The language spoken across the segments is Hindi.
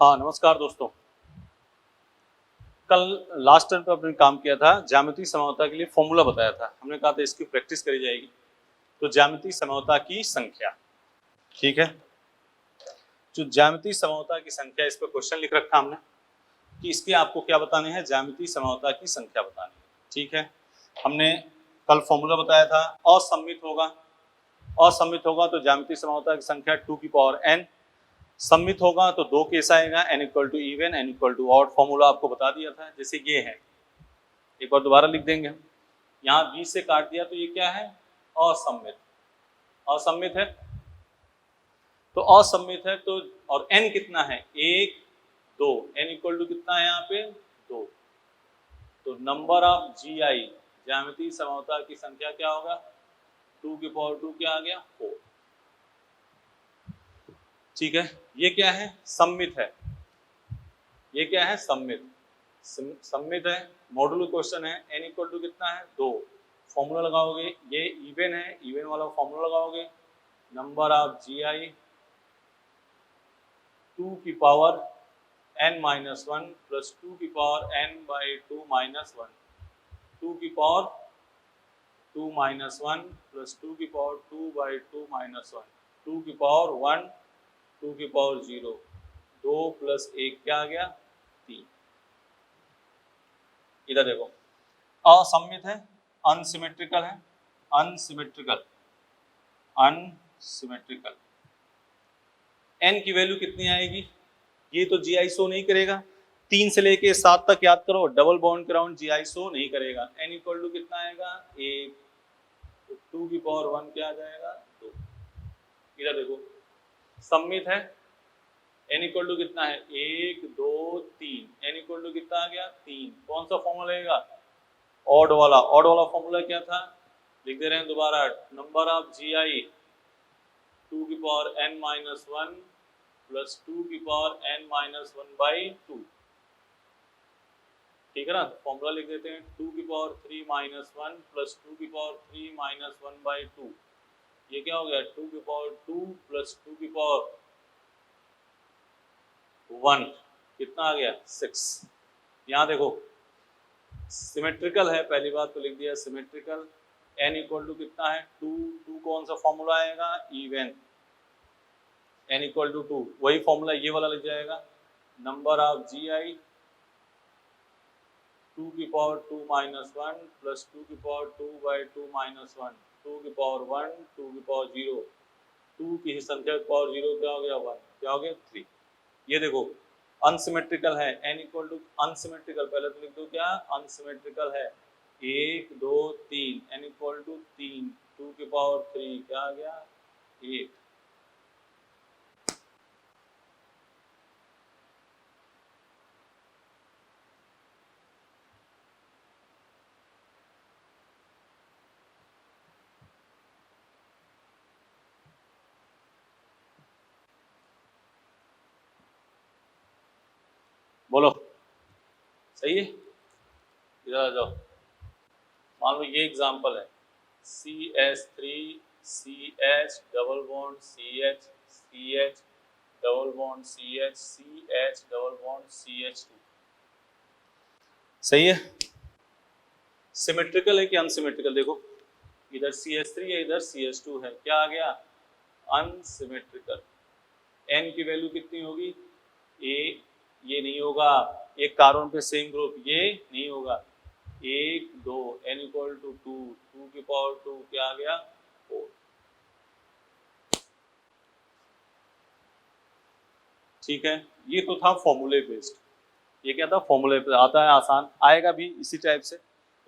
हाँ नमस्कार दोस्तों। कल लास्ट टर्म पे अपने काम किया था, ज्यामितीय समरूपता के लिए फॉर्मूला बताया था। हमने कहा था इसकी प्रैक्टिस करी जाएगी। तो ज्यामितीय समरूपता की संख्या, ठीक है, जो ज्यामितीय समरूपता की संख्या, इस पर क्वेश्चन लिख रखा हमने कि इसके आपको क्या बताने हैं, ज्यामितीय समरूपता की संख्या बतानी है। ठीक है, हमने कल फॉर्मूला बताया था, असममित होगा, असममित होगा तो ज्यामितीय समरूपता की संख्या 2 की पावर n, सम्मित होगा तो दो केस आएगा, n equal to even, n equal to odd. Formula आपको बता दिया था। जैसे ये है, एक बार दोबारा लिख देंगे। यहाँ 20 से काट दिया तो ये क्या है, असममित। असममित है तो असममित है तो, और n कितना है, 1 2, n इक्वल टू कितना है यहाँ पे 2। तो नंबर ऑफ जी आई, ज्यामितीय समरूपता की संख्या क्या होगा, 2 की पावर 2 क्या आ गया 4। ठीक है, ये क्या है, सम्मित है। ये क्या है, सम्मित। सम्मित है, मॉडुलो क्वेश्चन है, n इक्वल टू कितना है 2। फॉर्मूला लगाओगे, ये इवन है, इवन वाला फॉर्मूला लगाओगे, नंबर ऑफ जी आई 2 की पावर n माइनस 1 प्लस 2 की पावर n बाई 2 माइनस 1, 2 की पावर 2 माइनस 1 प्लस 2 की पावर 2 बाई 2 माइनस 1, 2 की पावर 1, 2 की पावर 0, 2 प्लस 1 क्या आ गया 3। इधर देखो, असममित है, अनसिमेट्रिकल है, अनसिमेट्रिकल, अनसिमेट्रिकल। n की वैल्यू कितनी आएगी, ये तो जी आई शो नहीं करेगा। 3 से लेके 7 तक याद करो, डबल बॉन्ड के राउंड जी आई शो नहीं करेगा। n इक्वल टू कितना आएगा 1, तो 2 की पावर 1 क्या आ जाएगा 2। इधर देखो, सम्मित है, n इक्वल टू कितना है 1 2 3, n इक्वल टू कितना आ गया 3। कौन सा फॉर्मूला लगेगा, ऑड वाला। ऑड वाला फॉर्मूला क्या था, लिख दे रहे हैं दोबारा, नंबर ऑफ जी आई 2 की पावर n माइनस 1 प्लस 2 की पावर n माइनस 1 बाई 2। ठीक है ना, फॉर्मूला लिख देते हैं, 2 की पावर 3 माइनस 1 प्लस 2 की पावर 3 माइनस 1 बाई 2। ये क्या हो गया, 2 की पावर 2 प्लस 2 की पावर 1, कितना आ गया 6। यहाँ देखो, सिमेट्रिकल है, पहली बात तो लिख दिया सिमेट्रिकल। n इक्वल टू कितना है 2, 2 कौन सा फॉर्मूला आएगा, इवन। n इक्वल टू 2, वही फॉर्मूला ये वाला लग जाएगा, नंबर ऑफ जी आई 2 की पावर 2 माइनस 1 प्लस 2 की पावर 2 बाई 2 माइनस 1, 2 की पावर 1, 2 की पावर 0, 2 की संख्या की पावर 0 क्या हो गया 1, क्या हो गया 3। ये देखो अनसिमेट्रिकल है, n इक्वल टू अनसिमेट्रिकल, पहले तो लिख दो क्या, अनसिमेट्रिकल है 1 2 3, n इक्वल टू 3, 2 की पावर 3 क्या आ गया 8। बोलो सही है, इधर आ जाओ। मान लो ये एग्जांपल है, CH3 CH double bond CH CH double bond CH CH double bond CH2। सही है, सिमेट्रिकल है कि अनसिमेट्रिकल, देखो इधर CH3 है, इधर CH2 है, क्या आ गया अनसिमेट्रिकल। n की वैल्यू कितनी होगी, ये नहीं होगा, एक कार्बन पे सेम ग्रुप, ये नहीं होगा, 1 2, n इक्वल टू 2, 2 की पावर 2 क्या आ गया 4। ठीक है, ये तो था फॉर्मूले बेस्ड। ये क्या था, फॉर्मूले पे आता है, आसान आएगा भी इसी टाइप से,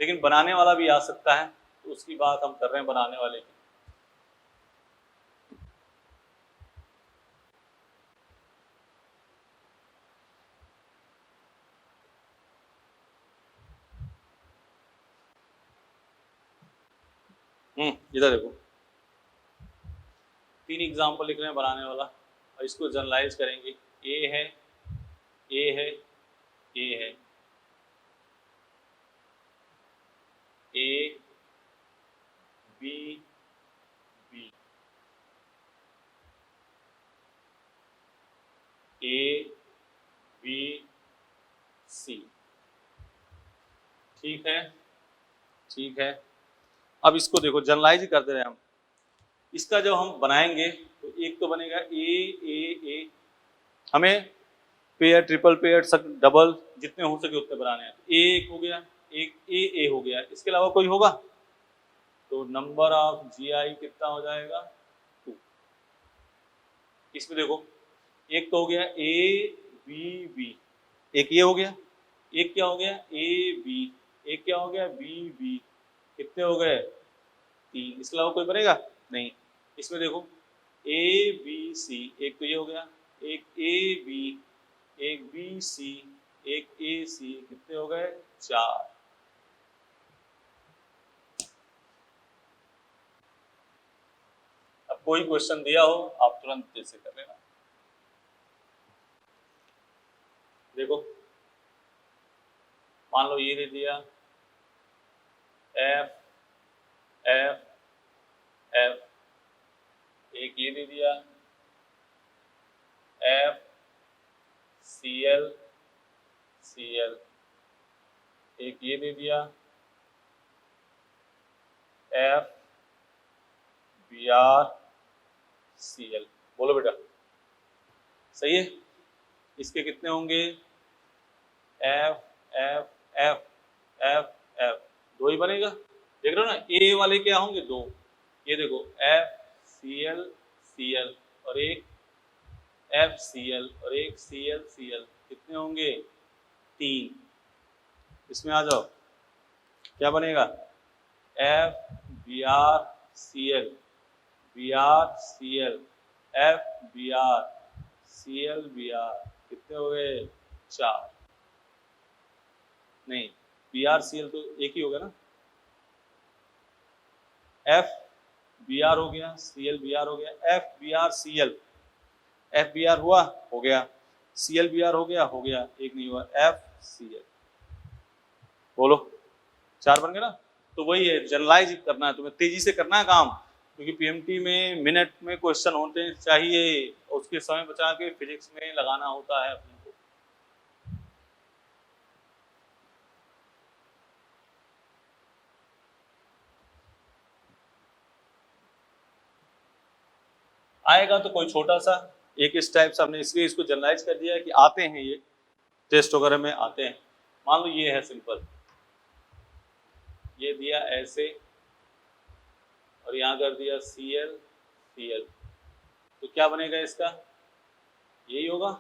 लेकिन बनाने वाला भी आ सकता है, तो उसकी बात हम कर रहे हैं बनाने वाले की। इधर देखो, 3 एग्जाम्पल लिख रहे हैं बनाने वाला, और इसको जनरलाइज करेंगे। ए है, ए है, ए है, ए बी बी, ए ठीक है, ठीक है। अब इसको देखो, जनरलाइज कर दे रहे हैं हम। इसका जब हम बनाएंगे तो एक तो बनेगा ए, हमें पेयर, ट्रिपल पेयर, डबल जितने हो सके उतने बनाने हैं। ए एक हो गया, एक ए हो गया, इसके अलावा कोई होगा तो नंबर ऑफ GI कितना हो जाएगा 2। इसमें देखो एक तो हो गया ABB, एक ये हो गया, एक क्या हो गया AB, एक क्या हो गया BB, कितने हो गए 3। इसके अलावा कोई बनेगा नहीं। इसमें देखो ABC, एक तो ये हो गया, एक AB, एक BC, एक AC, कितने हो गए 4। अब कोई क्वेश्चन दिया हो आप तुरंत जैसे कर लेना। देखो मान लो ये दे दिया F F F, एक ये दे दिया F Cl Cl, एक ये दे दिया F Br Cl। बोलो बेटा सही है। इसके कितने होंगे F F F F F, 2 ही बनेगा। देख रहे हो ना, ए वाले क्या होंगे 2, ये देखो F Cl Cl और एक F Cl और एक Cl Cl, कितने होंगे 3। इसमें आ जाओ, क्या बनेगा F Br Cl Br Cl F Br Cl Br, कितने हो गए 4। नहीं, Br Cl तो एक ही होगा ना, F Br हो गया, Cl Br हो गया, F Br Cl, F Br हुआ हो गया, Cl Br हो गया, एक नहीं हुआ F Cl। बोलो 4 बन गए ना। तो वही है, जनरलाइज करना है तुम्हें, तेजी से करना है काम, क्योंकि PMT में मिनट में क्वेश्चन होते चाहिए, उसके समय बचा के फिजिक्स में लगाना होता है अपने को। आएगा तो कोई छोटा सा एक इस टाइप से, हमने इसलिए इसको जनरलाइज कर दिया है कि आते हैं ये टेस्ट वगैरह में आते हैं। मान लो ये है सिंपल, ये दिया ऐसे और यहाँ कर दिया Cl Cl, तो क्या बनेगा इसका, यही होगा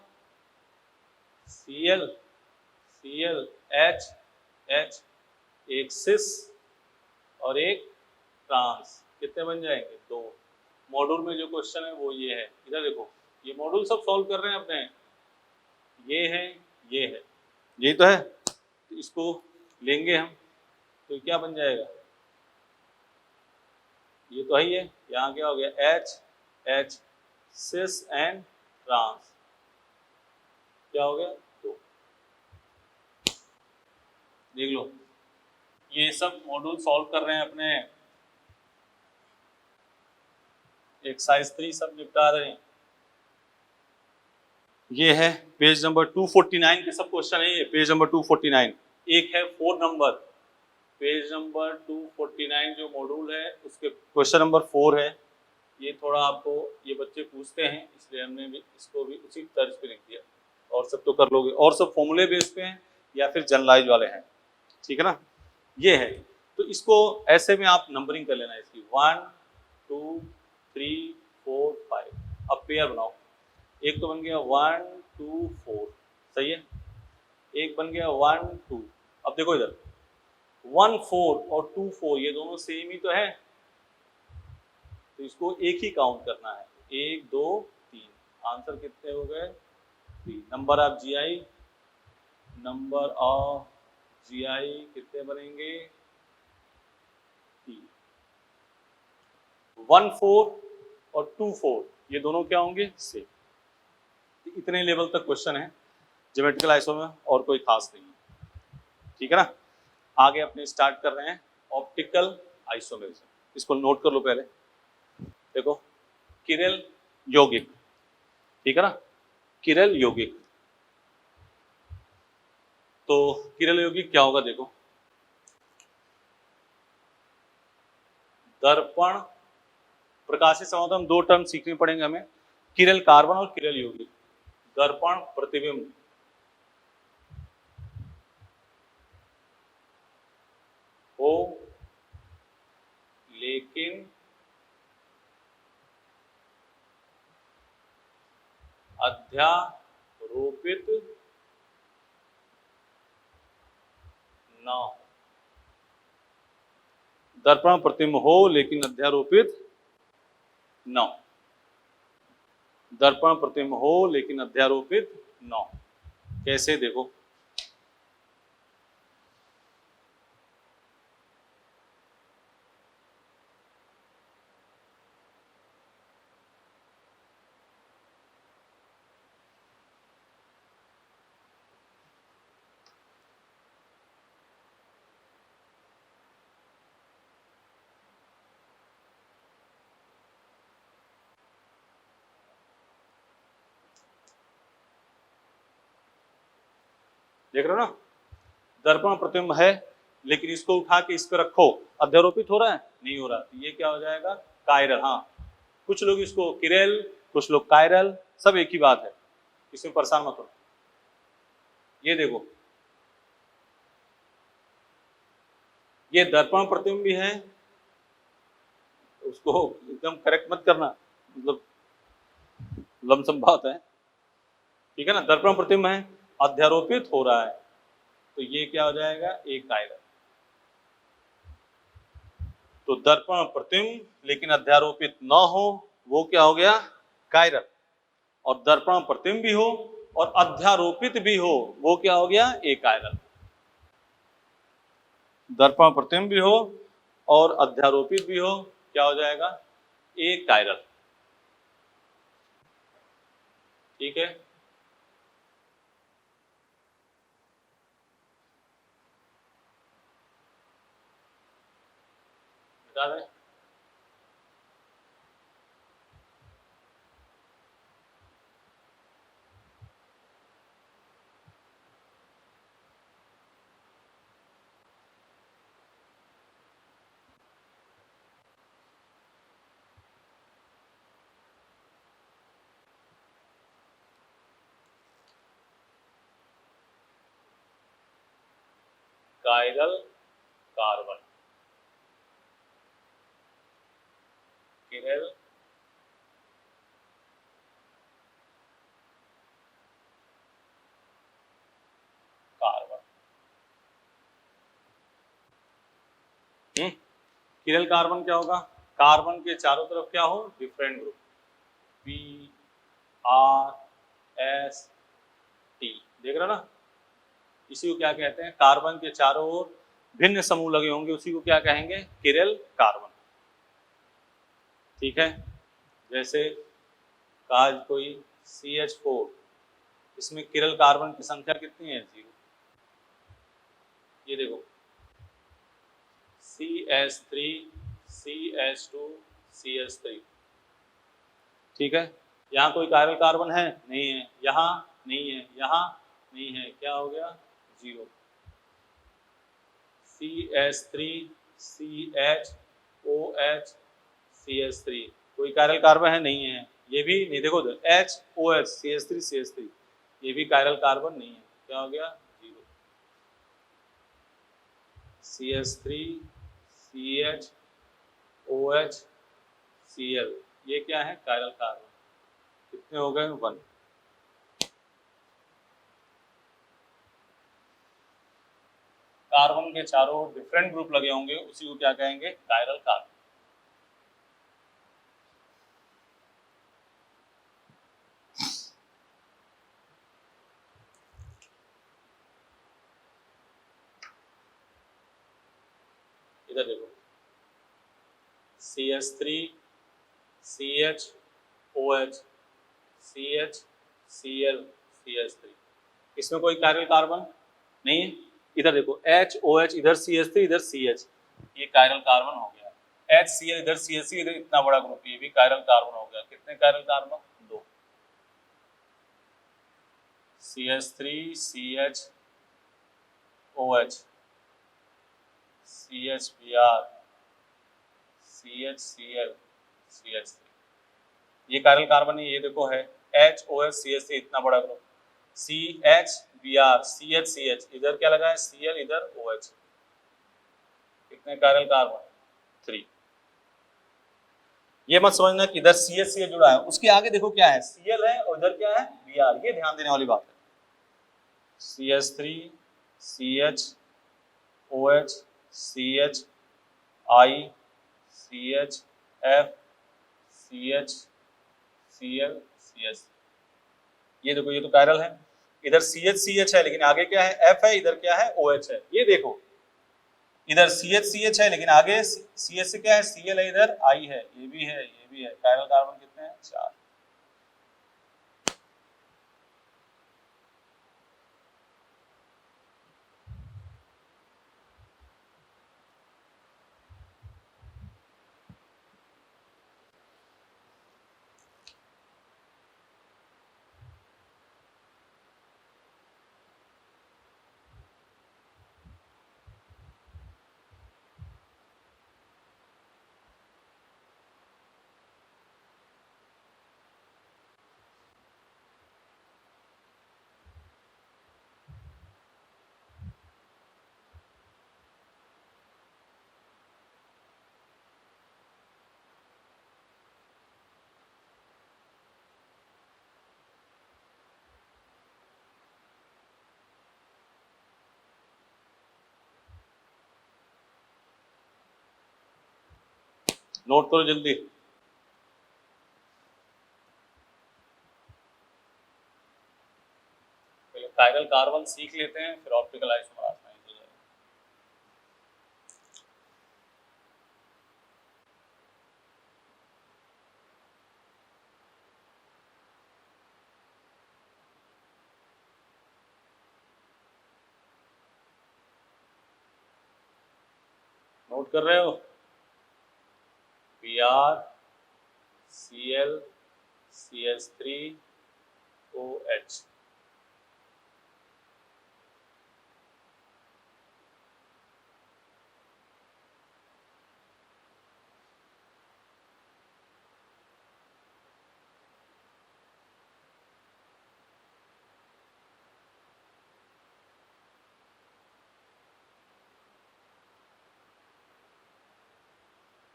Cl Cl H H, एक सिस और एक ट्रांस, कितने बन जाएंगे 2। मॉड्यूल में जो क्वेश्चन है वो ये है, इधर देखो ये मॉड्यूल सब सॉल्व कर रहे हैं अपने, ये है ये है, यही तो है। तो इसको लेंगे हम तो क्या बन जाएगा, ये तो है ही है। यहाँ क्या हो गया H H cis and trans, क्या हो गया 2। देख लो ये सब मॉड्यूल सॉल्व कर रहे हैं अपने, एक्सरसाइज 3 सब निपटा रहे हैं। ये है पेज नंबर 249 के सब क्वेश्चन है, ये पेज नंबर 249। एक है 4 नंबर, पेज नंबर 249 जो मॉड्यूल है उसके क्वेश्चन नंबर 4 है। ये थोड़ा आपको ये बच्चे पूछते हैं इसलिए हमने भी इसको भी उसी तर्ज पे लिख दिया, और सब तो कर लोगे, और सब फॉर्मूले बेस पे हैं या फिर जनरलाइज वाले हैं, ठीक है ना। ये है तो इसको ऐसे में आप नंबरिंग कर लेना इसकी 1 2 3 4 5। अब पेयर बनाओ, एक तो बन गया 1 2 4, सही है, एक बन गया 1 2। अब देखो इधर 1 4 और 2 4 ये दोनों सेम ही तो है, तो इसको एक ही काउंट करना है, 1 2 3। आंसर कितने हो गए 3। Number of GI, number of GI कितने बनेंगे 3। 1 4 और 2 4 ये दोनों क्या होंगे सेम। इतने लेवल तक क्वेश्चन है ज्योमेट्रिकल आइसो में, और कोई खास नहीं है, ठीक है ना। आगे अपने स्टार्ट कर रहे हैं ऑप्टिकल आइसोमेरिज्म, इसको नोट कर लो पहले। देखो किरेल यौगिक, ठीक है ना, किरेल यौगिक। तो किरेल यौगिक क्या होगा, देखो दर्पण प्रकाशीय संवादक में दो टर्म सीखने पड़ेंगे हमें, किरण कार्बन और किरण यौगिक। दर्पण प्रतिबिंब हो लेकिन अध्यारोपित न हो। दर्पण प्रतिबिंब हो लेकिन अध्यारोपित न हो। दर्पण प्रतिबिंब हो लेकिन अध्यारोपित न हो। कैसे देखो, देख रहे हो ना, दर्पण प्रतिबिंब है लेकिन इसको उठा के इस पर रखो, अध्यारोपित हो रहा है? नहीं हो रहा। तो ये क्या हो जाएगा? कायरल। हाँ, कुछ लोग इसको किरेल, कुछ लोग कायरल, सब एक ही बात है, इसमें परेशान मत हो। ये देखो, ये दर्पण प्रतिबिंब भी है, उसको एकदम करेक्ट मत करना, मतलब लमसम बात है, ठीक है ना। दर्पण प्रतिबिंब है, अध्यारोपित हो रहा है, तो ये क्या हो जाएगा? एक कायरल। तो दर्पण प्रतिबिंब लेकिन अध्यारोपित न हो, वो क्या हो गया? कायरल। और दर्पण प्रतिबिंब भी हो और अध्यारोपित भी हो, वो क्या हो गया? एक कायरल। दर्पण प्रतिबिंब भी हो और अध्यारोपित भी हो, क्या हो जाएगा? एक कायरल। ठीक है, बता दें। Chiral carbon, chiral carbon. Chiral carbon क्या होगा? कार्बन के चारों तरफ क्या हो? Different group, P R S T. देख रहे हो ना, इसी को क्या कहते हैं? कार्बन के चारों ओर भिन्न समूह लगे होंगे, उसी को क्या कहेंगे? Chiral carbon. ठीक है, जैसे कहा कोई CH4, इसमें किरेल कार्बन की संख्या कितनी है? 0। ये देखो, CH3 CH2 CH3। ठीक है, यहाँ कोई कायरल कार्बन है? नहीं है, यहाँ नहीं है, यहाँ नहीं है, क्या हो गया? 0। CH3 CHOH CH3, कोई कायरल कार्बन है? नहीं है, ये भी नहीं। देखो HOH CH3 CH3, ये भी कायरल कार्बन नहीं है, क्या हो गया? 0। CH3 CHOH Cl, ये क्या है? Chiral carbon. कितने हो गए? 1। कार्बन के चारों डिफरेंट ग्रुप लगे होंगे, उसी को क्या कहेंगे? Chiral carbon. इधर देखो, CH3 CHOH CH Cl CH3, इसमें कोई कायरल कार्बन नहीं है। इधर देखो HOH, इधर CH3, इधर CH, ये कायरल कार्बन हो गया। HCl इधर CH, इधर इतना बड़ा ग्रुप, ये भी कायरल कार्बन हो गया। कितने chiral carbon? 2। CH3 CHOH CHBr CHCl CH3, ये कायरल कार्बन है, ये देखो है HOH CH3, इतना बड़ा ग्रुप, CH Br CH इधर क्या लगा है Cl, इधर OH, कितने कायरल कार्बन 3। ये मत समझना कि इधर CH जुड़ा है, उसके आगे देखो क्या है Cl है और इधर क्या है Br, ये ध्यान देने वाली बात है। CH3 CH OH CH I CH F CH Cl CH, ये देखो ये तो कायरल है, इधर CH है लेकिन आगे क्या है F है, इधर क्या है OH है। ये देखो इधर CH है लेकिन आगे CH से क्या है Cl है, इधर I है, ये भी है, ये भी है। कायरल कार्बन कितने हैं 4। नोट करो जल्दी। पहले कायरल कार्बन सीख लेते हैं, फिर ऑप्टिकल आइसोमर आसानी हो जाएगा। नोट कर रहे हो? Br Cl CH3 OH,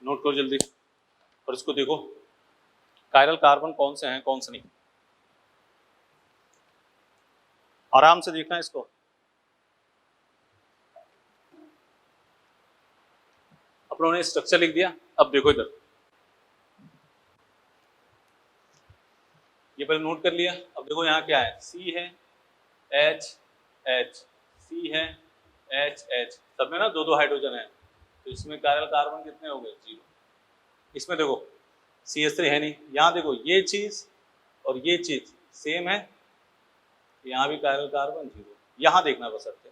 note करो जल्दी। और इसको देखो कायरल कार्बन कौन से हैं कौन से नहीं, आराम से देखना इसको। अपनों ने स्ट्रक्चर लिख दिया, अब देखो इधर, ये पहले नोट कर लिया। अब देखो यहाँ क्या है, C है H H, C है H H, सब में ना दो दो हाइड्रोजन है, तो इसमें कायरल कार्बन कितने हो गए 0। इसमें देखो CH3 है नहीं, यहाँ देखो ये चीज और ये चीज सेम है, यहाँ भी कायरल कार्बन 0। यहाँ देखना बसरते,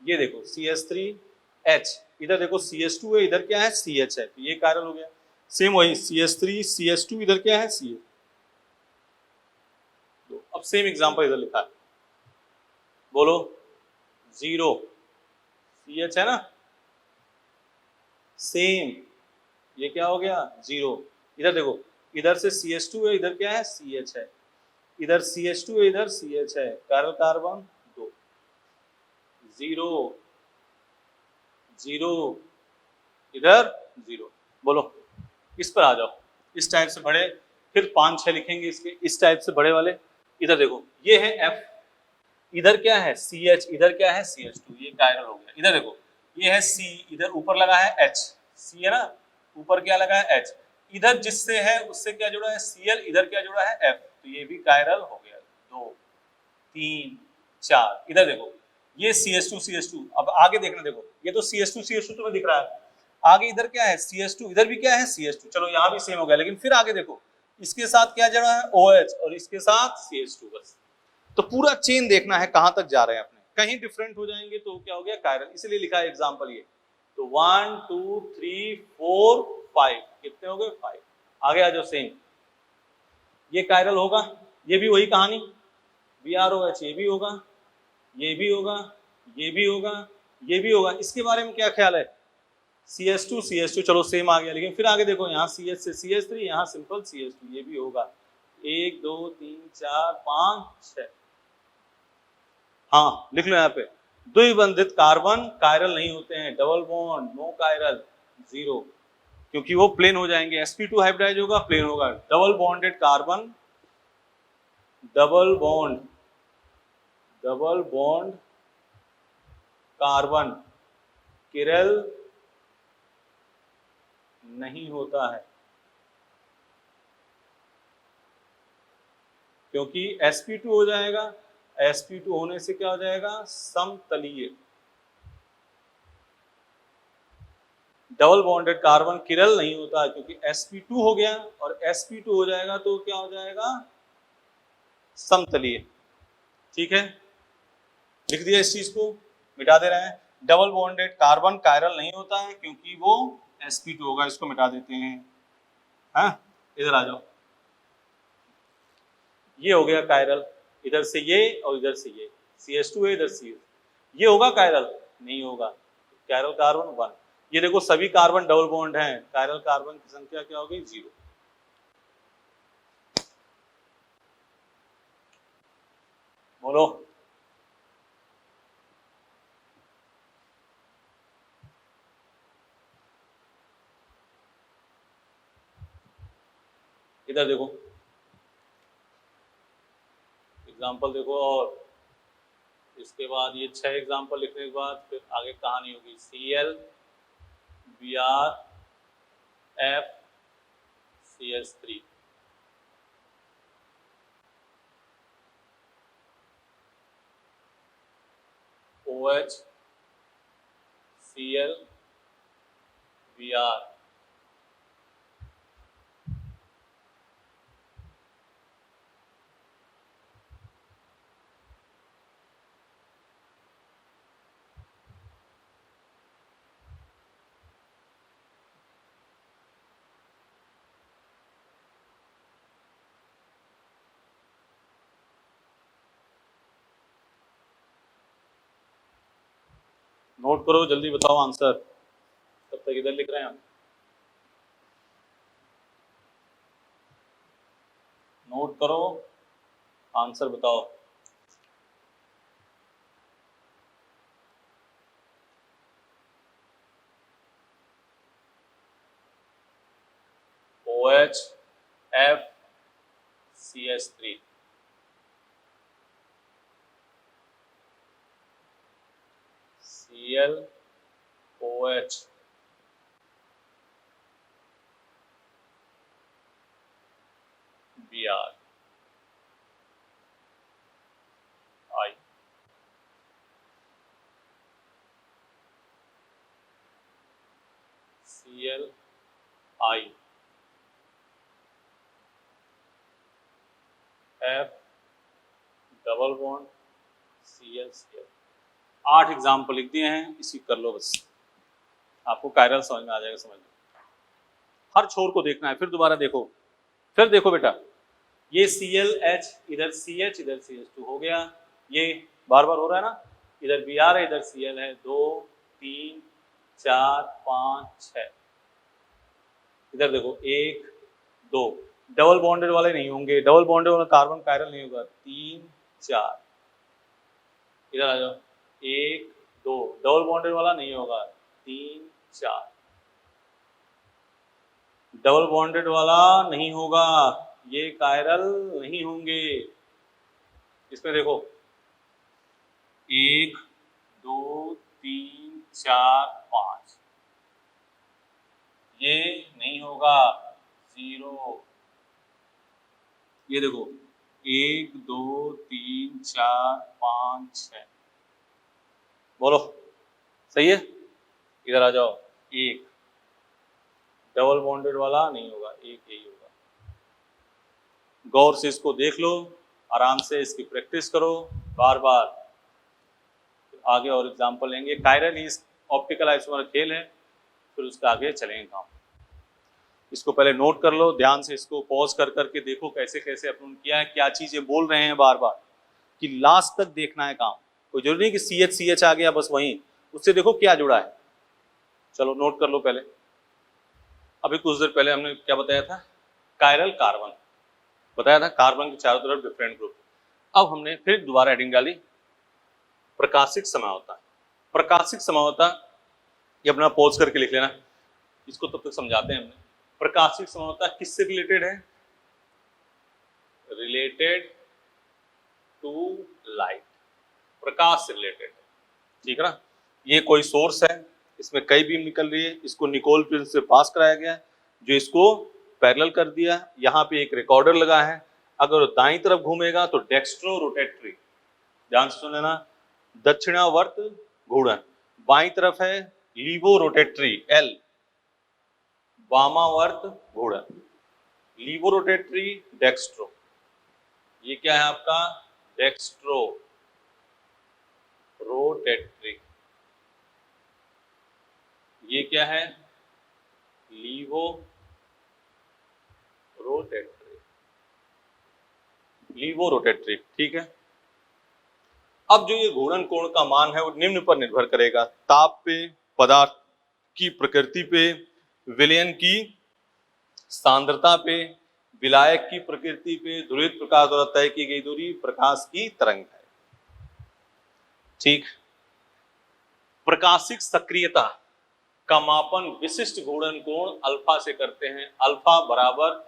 ये देखो CH3H, इधर देखो CH2 है, इधर क्या है CH है, तो ये कायरल हो गया। सेम वही CH3 CH2, इधर क्या है CH। अब सेम एग्जांपल इधर लिखा है, बोलो 0 CH है ना, सेम ये क्या हो गया 0। इधर देखो इधर से CH2 है, इधर क्या है CH है, इधर CH2 है, इधर CH है, कायरल कार्बन 2। 0 0 इधर 0। बोलो इस पर आ जाओ, इस टाइप से बड़े, फिर 5-6 लिखेंगे इसके इस टाइप से बड़े वाले। इधर देखो ये है F, इधर क्या है CH, इधर क्या है CH2, ये कायरल हो गया। इधर देखो ये है C, इधर ऊपर लगा है H, C है ना, ऊपर क्या लगा है H, इधर जिससे है उससे क्या जुड़ा है Cl, इधर क्या जुड़ा है F, तो ये भी कायरल हो गया। 2 3 4, इधर देखो ये CH2 अब आगे देखना, देखो ये तो CH2 तुम्हें दिख रहा है, आगे इधर क्या है CH2, इधर भी क्या है CH2, चलो यहाँ भी सेम हो गया, लेकिन फिर आगे देखो इसके साथ क्या जुड़ा है OH और इसके साथ CH2, बस। तो पूरा चेन देखना है कहां तक जा रहे हैं अपने, कहीं डिफरेंट हो जाएंगे तो क्या हो गया कायरल, इसलिए लिखा है एग्जांपल ये। तो 1 2 3 4 5, कितने हो गए 5। आगे आ जाओ, सेम ये कायरल होगा, ये भी वही कहानी BrOH, ये भी होगा, ये भी होगा, ये भी होगा, ये भी होगा। इसके बारे में क्या ख्याल है, CH2 चलो सेम आ गया, लेकिन फिर आगे देखो यहाँ CH से CH3, यहाँ सिंपल CH2, ये भी होगा 1 2 3 4 5 6। हाँ लिख लो यहाँ पे, द्विबंधित कार्बन कायरल नहीं होते हैं, डबल बॉन्ड नो कायरल 0, क्योंकि वो प्लेन हो जाएंगे, sp2 हाइब्रिडाइज होगा प्लेन होगा। Double bonded carbon, double bond carbon किरल नहीं होता है, क्योंकि sp2 हो जाएगा, sp2 होने से क्या हो जाएगा, समतलीय। डबल बॉन्डेड कार्बन किरल नहीं होता है, क्योंकि sp2 हो गया और sp2 हो जाएगा तो क्या हो जाएगा, समतलीय। ठीक है, लिख दिया, इस चीज को मिटा दे रहे हैं। डबल बॉन्डेड कार्बन कायरल नहीं होता है क्योंकि वो sp2 होगा, इसको मिटा देते हैं। हाँ इधर आ जाओ, ये हो गया कायरल, इधर से ये और इधर से ये, CH2 है इधर CH, ये होगा कायरल, नहीं होगा, कायरल कार्बन 1। ये देखो सभी कार्बन डबल बॉन्ड हैं, कायरल कार्बन की संख्या क्या होगी, 0। बोलो, इधर देखो एग्जाम्पल देखो, और इसके बाद ये 6 एग्जाम्पल लिखने के बाद फिर आगे कहानी होगी। Cl Br F CH3, OH Cl Br, note करो, जल्दी बताओ आंसर, तब तक इधर लिख रहे हैं हम। नोट करो, आंसर बताओ। OH F CH3, Cl OH Br I, Cl I F double bond Cl Cl। 8 example लिख दिए हैं, इसी कर लो बस, आपको कायरल समझ में आ जाएगा। समझ लो, हर छोर को देखना है, फिर दोबारा देखो, फिर देखो बेटा, ये ClH इधर CH इधर CH2 हो गया, ये बार बार हो रहा है ना, इधर Br है इधर Cl है, 2 3 4 5 6, इधर देखो 1 2, डबल बॉन्डेड वाले नहीं होंगे, डबल बॉन्डेड वाला कार्बन कायरल नहीं होगा, 3 4, इधर आ जाओ 1 2, डबल बॉन्डेड वाला नहीं होगा, 3 4, डबल बॉन्डेड वाला नहीं होगा, ये कायरल नहीं होंगे। इसमें देखो 1 2 3 4 5, ये नहीं होगा, 0। ये देखो 1 2 3 4 5 6, बोलो सही है। इधर आ जाओ, 1 डबल बॉन्डेड वाला नहीं होगा, 1 यही होगा। गौर से इसको देख लो, आराम से इसकी प्रैक्टिस करो बार बार, आगे और एग्जाम्पल लेंगे। कायरल ही ऑप्टिकल आइसोमर खेल है, फिर उसके आगे चलेंगे काम। इसको पहले नोट कर लो, ध्यान से इसको पॉज कर करके देखो कैसे कैसे अपन किया है, क्या चीजें बोल रहे हैं बार बार, कि लास्ट तक देखना है काम। कोई जरूरी नहीं कि CH आ गया बस वहीं, उससे देखो क्या जुड़ा है। चलो नोट कर लो पहले। अभी कुछ देर पहले हमने क्या बताया था, कायरल कार्बन बताया था, कार्बन के चारों तरफ डिफरेंट ग्रुप। अब हमने फिर दोबारा हेडिंग डाली प्रकाशिक समझौता। प्रकाशिक समझौता ये अपना पॉज करके लिख लेना, इसको तब तक समझाते हैं हमने। प्रकाशिक समझौता किससे रिलेटेड है, रिलेटेड टू लाइट, प्रकाश से रिलेटेड है, ठीक है ना। ये कोई सोर्स है, इसमें कई बीम निकल रही है, इसको निकोल प्रिंस से पास कराया गया है, जो इसको पैरेलल कर दिया। यहाँ पे एक रिकॉर्डर लगा है, अगर दाईं तरफ घूमेगा तो डेक्स्ट्रो रोटेटरी, ध्यान से सुन लेना, दक्षिणावर्त घूर्णन। बाईं तरफ है लीवो रोटेटरी एल, वामावर्त घूर्णन। लीवो रोटेटरी डेक्स्ट्रो, ये क्या है आपका डेक्स्ट्रो रोटेटरी, ये क्या है लीवो रोटेटरी, लीवो रोटेटरी, ठीक है। अब जो ये घूर्णन कोण का मान है वो निम्न पर निर्भर करेगा, ताप पे, पदार्थ की प्रकृति पे, विलयन की सांद्रता पे, विलायक की प्रकृति पे, ध्रुवित प्रकाश द्वारा तय की गई दूरी, प्रकाश की तरंग है, ठीक। प्रकाशिक सक्रियता का मापन विशिष्ट घूर्णन कोण अल्फा से करते हैं। अल्फा बराबर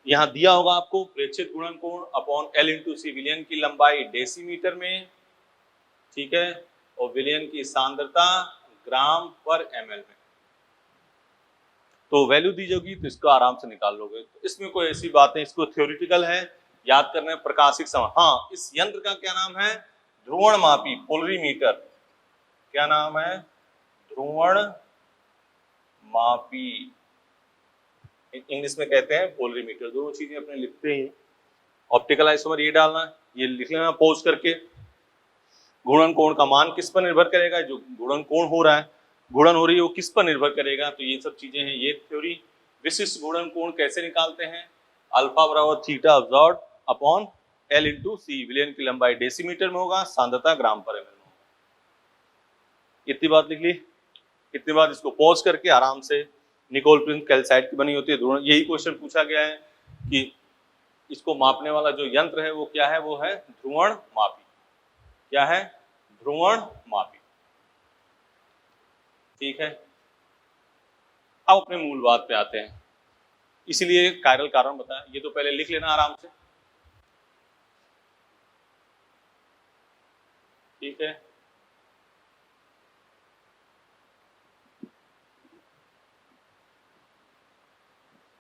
यहां दिया होगा आपको, प्रेक्षित घूर्णन कोण अपॉन एल इंटू सी, विलयन की लंबाई डेसीमीटर में, ठीक है, और विलयन की सांद्रता ग्राम पर एमएल में। तो वैल्यू दी जाएगी तो इसको आराम से निकाल लोगे, तो इसमें कोई ऐसी बात नहीं, इसको थ्योरेटिकल है, याद करना है। प्रकाशिक समय, हाँ, इस यंत्र का क्या नाम है, ध्रुवण मापी, पोलरीमीटर। क्या नाम है, ध्रुवण मापी, इंग्लिश में कहते हैं पोलरीमीटर। दोनों चीजें अपने लिखते ही, ऑप्टिकल आइसोमर ये डालना, ये लिख लेना पोज करके। घूर्णन कोण का मान किस पर निर्भर करेगा, जो घूर्णन कोण हो रहा है, घूर्णन हो रही है, वो किस पर निर्भर करेगा, तो ये सब चीजें हैं, ये थ्योरी। विशिष्ट घूर्णन कोण कैसे निकालते हैं, अल्फा बराबर theta absorb upon L into C, विलयन की लंबाई डेसीमीटर में होगा, सांद्रता ग्राम पर एमएल में होगा। इतनी बात लिख ली। इतनी बात इसको पॉज करके आराम से, निकोल प्रिंस कैल्साइट की बनी होती है ध्रुवण, यही क्वेश्चन पूछा गया है कि इसको मापने वाला जो यंत्र है वो क्या है, वो है ध्रुवण मापी। क्या है, ध्रुवण मापी, ठीक है। अब अपने मूल बात पे आते हैं, इसीलिए कायरल कारण बताया, ये तो पहले लिख लेना आराम से, ठीक है।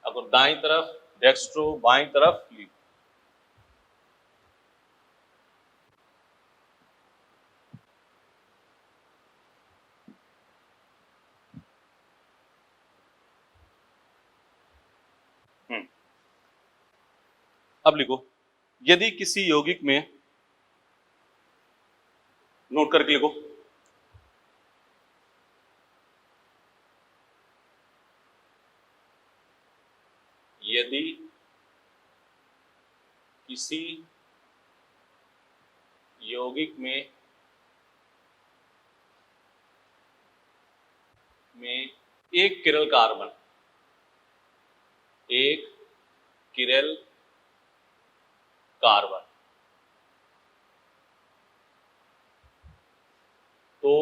अगर दाईं तरफ डेक्स्ट्रो, बाईं तरफ लीवो, अब लिखो, यदि किसी यौगिक में, नोट करके लिखो, यदि किसी यौगिक में एक किरल कार्बन, एक किरल कार्बन, तो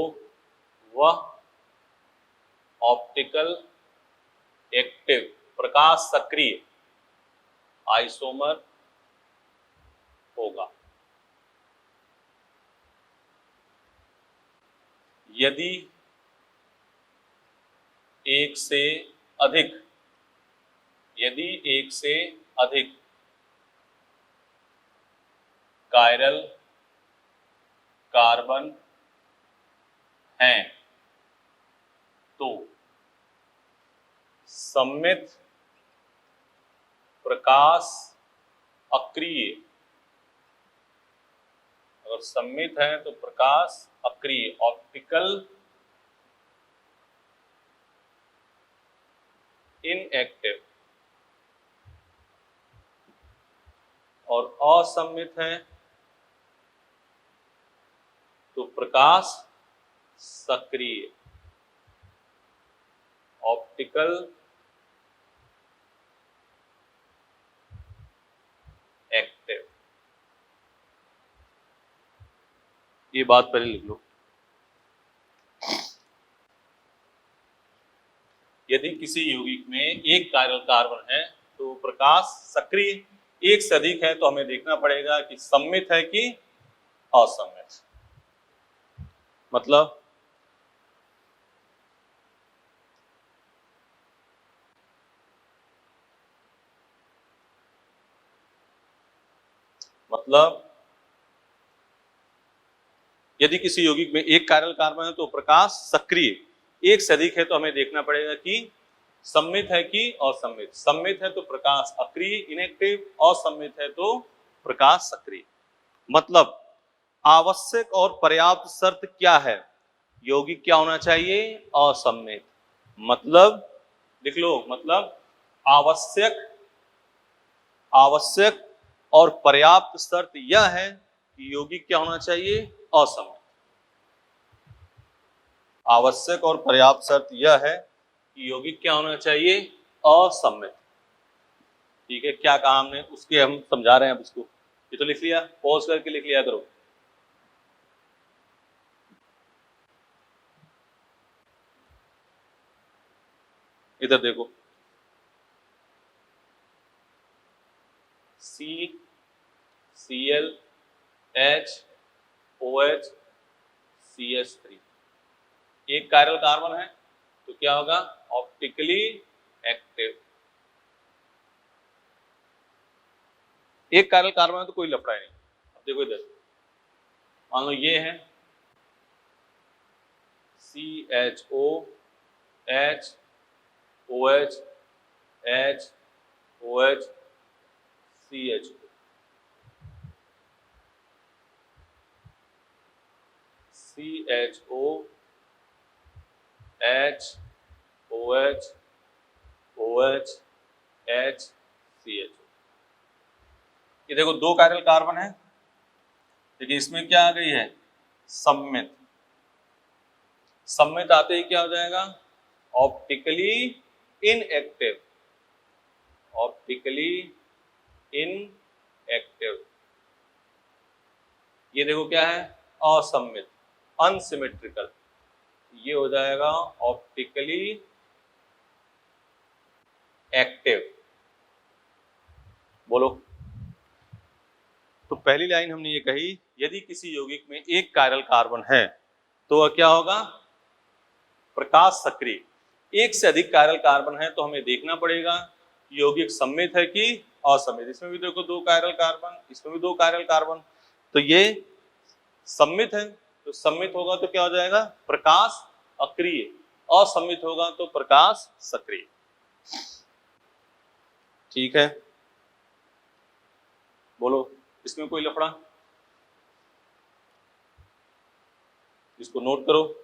वह ऑप्टिकल एक्टिव, प्रकाश सक्रिय आइसोमर होगा। यदि एक से अधिक, यदि एक से अधिक कायरल कार्बन हैं तो सममित प्रकाश अक्रिय, अगर सममित है तो प्रकाश अक्रिय, ऑप्टिकल इनएक्टिव, और असममित है तो प्रकाश सक्रिय। ऑप्टिकल एक्टिव, ये बात पहले लिख लो। यदि किसी यौगिक में एक कायरल कार्बन है तो प्रकाश सक्रिय, एक से अधिक है तो हमें देखना पड़ेगा कि सम्मित है कि असम्मित। मतलब यदि किसी यौगिक में एक कायरल कार्बन है तो प्रकाश सक्रिय, एक से अधिक है तो हमें देखना पड़ेगा कि सम्मित है कि असम्मित। सम्मित है तो प्रकाश अक्रिय इनएक्टिव, असम्मित है तो प्रकाश सक्रिय। मतलब आवश्यक और पर्याप्त शर्त क्या है? यौगिक क्या होना चाहिए? असम्मित। मतलब लिख लो, मतलब आवश्यक और पर्याप्त शर्त यह है कि यौगिक क्या होना चाहिए? असम्मित। आवश्यक और पर्याप्त शर्त यह है कि यौगिक क्या होना चाहिए? असम्मित। ठीक है, क्या कहा हमने उसके हम समझा रहे हैं अब इसको। ये तो लिख लिया, पॉज करके लिख लिया करो। इधर देखो, CCl HOH CH3 एक कायरल कार्बन है तो क्या होगा? Optically active. एक कायरल कार्बन है तो कोई लफड़ा नहीं। अब देखो इधर, मान लो ये है CHO HOH HOH CHO, CHO HOH OH HCHO। ये देखो दो कायरल कार्बन है, देखिए इसमें क्या आ गई है? सम्मित। सम्मित आते ही क्या हो जाएगा? Optically inactive. Optically inactive. ये देखो क्या है? असम्मित, अनसिमेट्रिकल। ये हो जाएगा ऑप्टिकली एक्टिव। बोलो। तो पहली लाइन हमने ये कही, यदि किसी यौगिक में एक कायरल कार्बन है तो वह क्या होगा? प्रकाश सक्रिय। एक से अधिक कायरल कार्बन है तो हमें देखना पड़ेगा कि यौगिक सम्मित है कि असम्मित। इसमें भी देखो दो कायरल कार्बन, इसमें भी दो कायरल कार्बन, तो ये सम्मित है तो सम्मित होगा तो क्या हो जाएगा? प्रकाश अक्रिय। असम्मित होगा तो प्रकाश सक्रिय। ठीक है, बोलो, इसमें कोई लफड़ा? इसको नोट करो।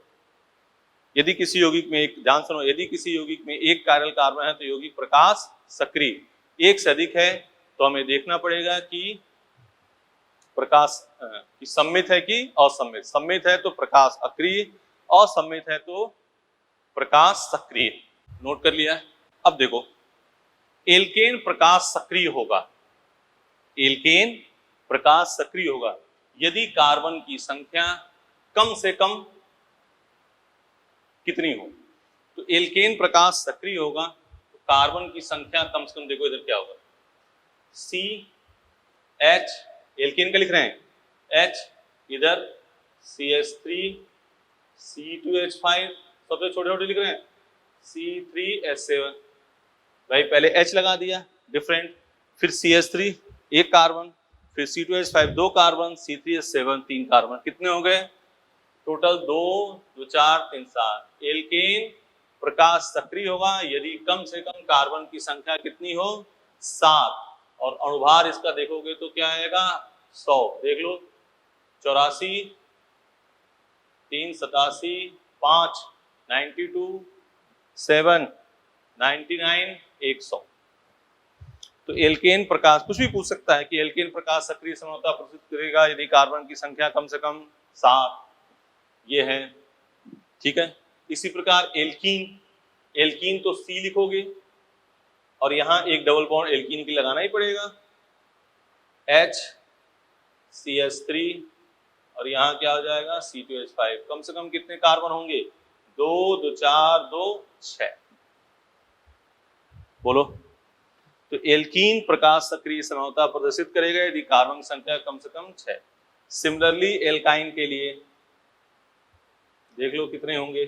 यदि किसी यौगिक में एक, ध्यान सुनो, यदि किसी यौगिक में एक कायरल कार्बन है तो यौगिक प्रकाश सक्रिय। एक से अधिक है तो हमें देखना पड़ेगा कि प्रकाश कि सम्मित है कि असम्मित। सम्मित है तो प्रकाश अक्रिय, असम्मित है तो प्रकाश सक्रिय। नोट कर लिया। अब देखो, एल्केन प्रकाश सक्रिय होगा। एल्केन प्रकाश सक्रिय होगा यदि कार्बन की संख्या कम से कम कितनी हो? तो एल्केन प्रकाश सक्रिय होगा तो कार्बन की संख्या कम से कम, देखो इधर क्या होगा? CH, एल्केन का लिख रहे हैं H, इधर CH3 C2H5, सबसे छोटे छोटे लिख रहे हैं C3H7। भाई पहले H लगा दिया डिफरेंट, फिर CH3 एक कार्बन, फिर C2H5 दो कार्बन, C3H7 तीन कार्बन। कितने हो गए टोटल? 2 2 4 3 7। एल्केन प्रकाश सक्रिय होगा यदि कम से कम कार्बन की संख्या कितनी हो? 7। और अणुभार इसका देखोगे तो क्या आएगा? 100। देख लो, 84 3 87 5 92 7 99 100। तो एल्केन प्रकाश, कुछ भी पूछ सकता है कि एल्केन प्रकाश सक्रिय समरूपता प्रदर्शित करेगा यदि कार्बन की संख्या कम से कम 7। ये है, ठीक है। इसी प्रकार एल्कीन, एल्कीन तो C लिखोगे और यहां एक डबल बॉन्ड एल्कीन की लगाना ही पड़ेगा, HCH3 और यहाँ क्या हो जाएगा C2H5। कम से कम कितने कार्बन होंगे? 2 2 4 2 6। बोलो। तो एल्कीन प्रकाश सक्रिय समता प्रदर्शित करेगा यदि कार्बन संख्या कम से कम 6। सिमिलरली एल्काइन के लिए देख लो कितने होंगे,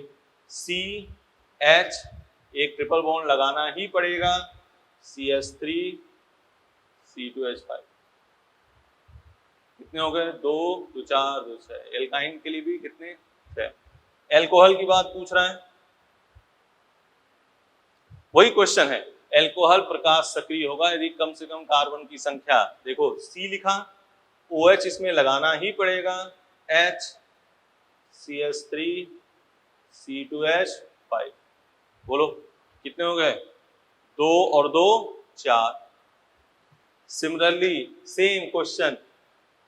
CH एक ट्रिपल बॉन्ड लगाना ही पड़ेगा, CH3 C2H5। कितने हो गए? 2 2 4 2 6। एल्काइन के लिए भी कितने? 6। एल्कोहल की बात पूछ रहा है, वही क्वेश्चन है। एल्कोहल प्रकाश सक्रिय होगा यदि कम से कम कार्बन की संख्या, देखो C लिखा, OH इसमें लगाना ही पड़ेगा, H CH3 C2H5। बोलो कितने हो गए? 2 और 2 4। सिमिलरली सेम क्वेश्चन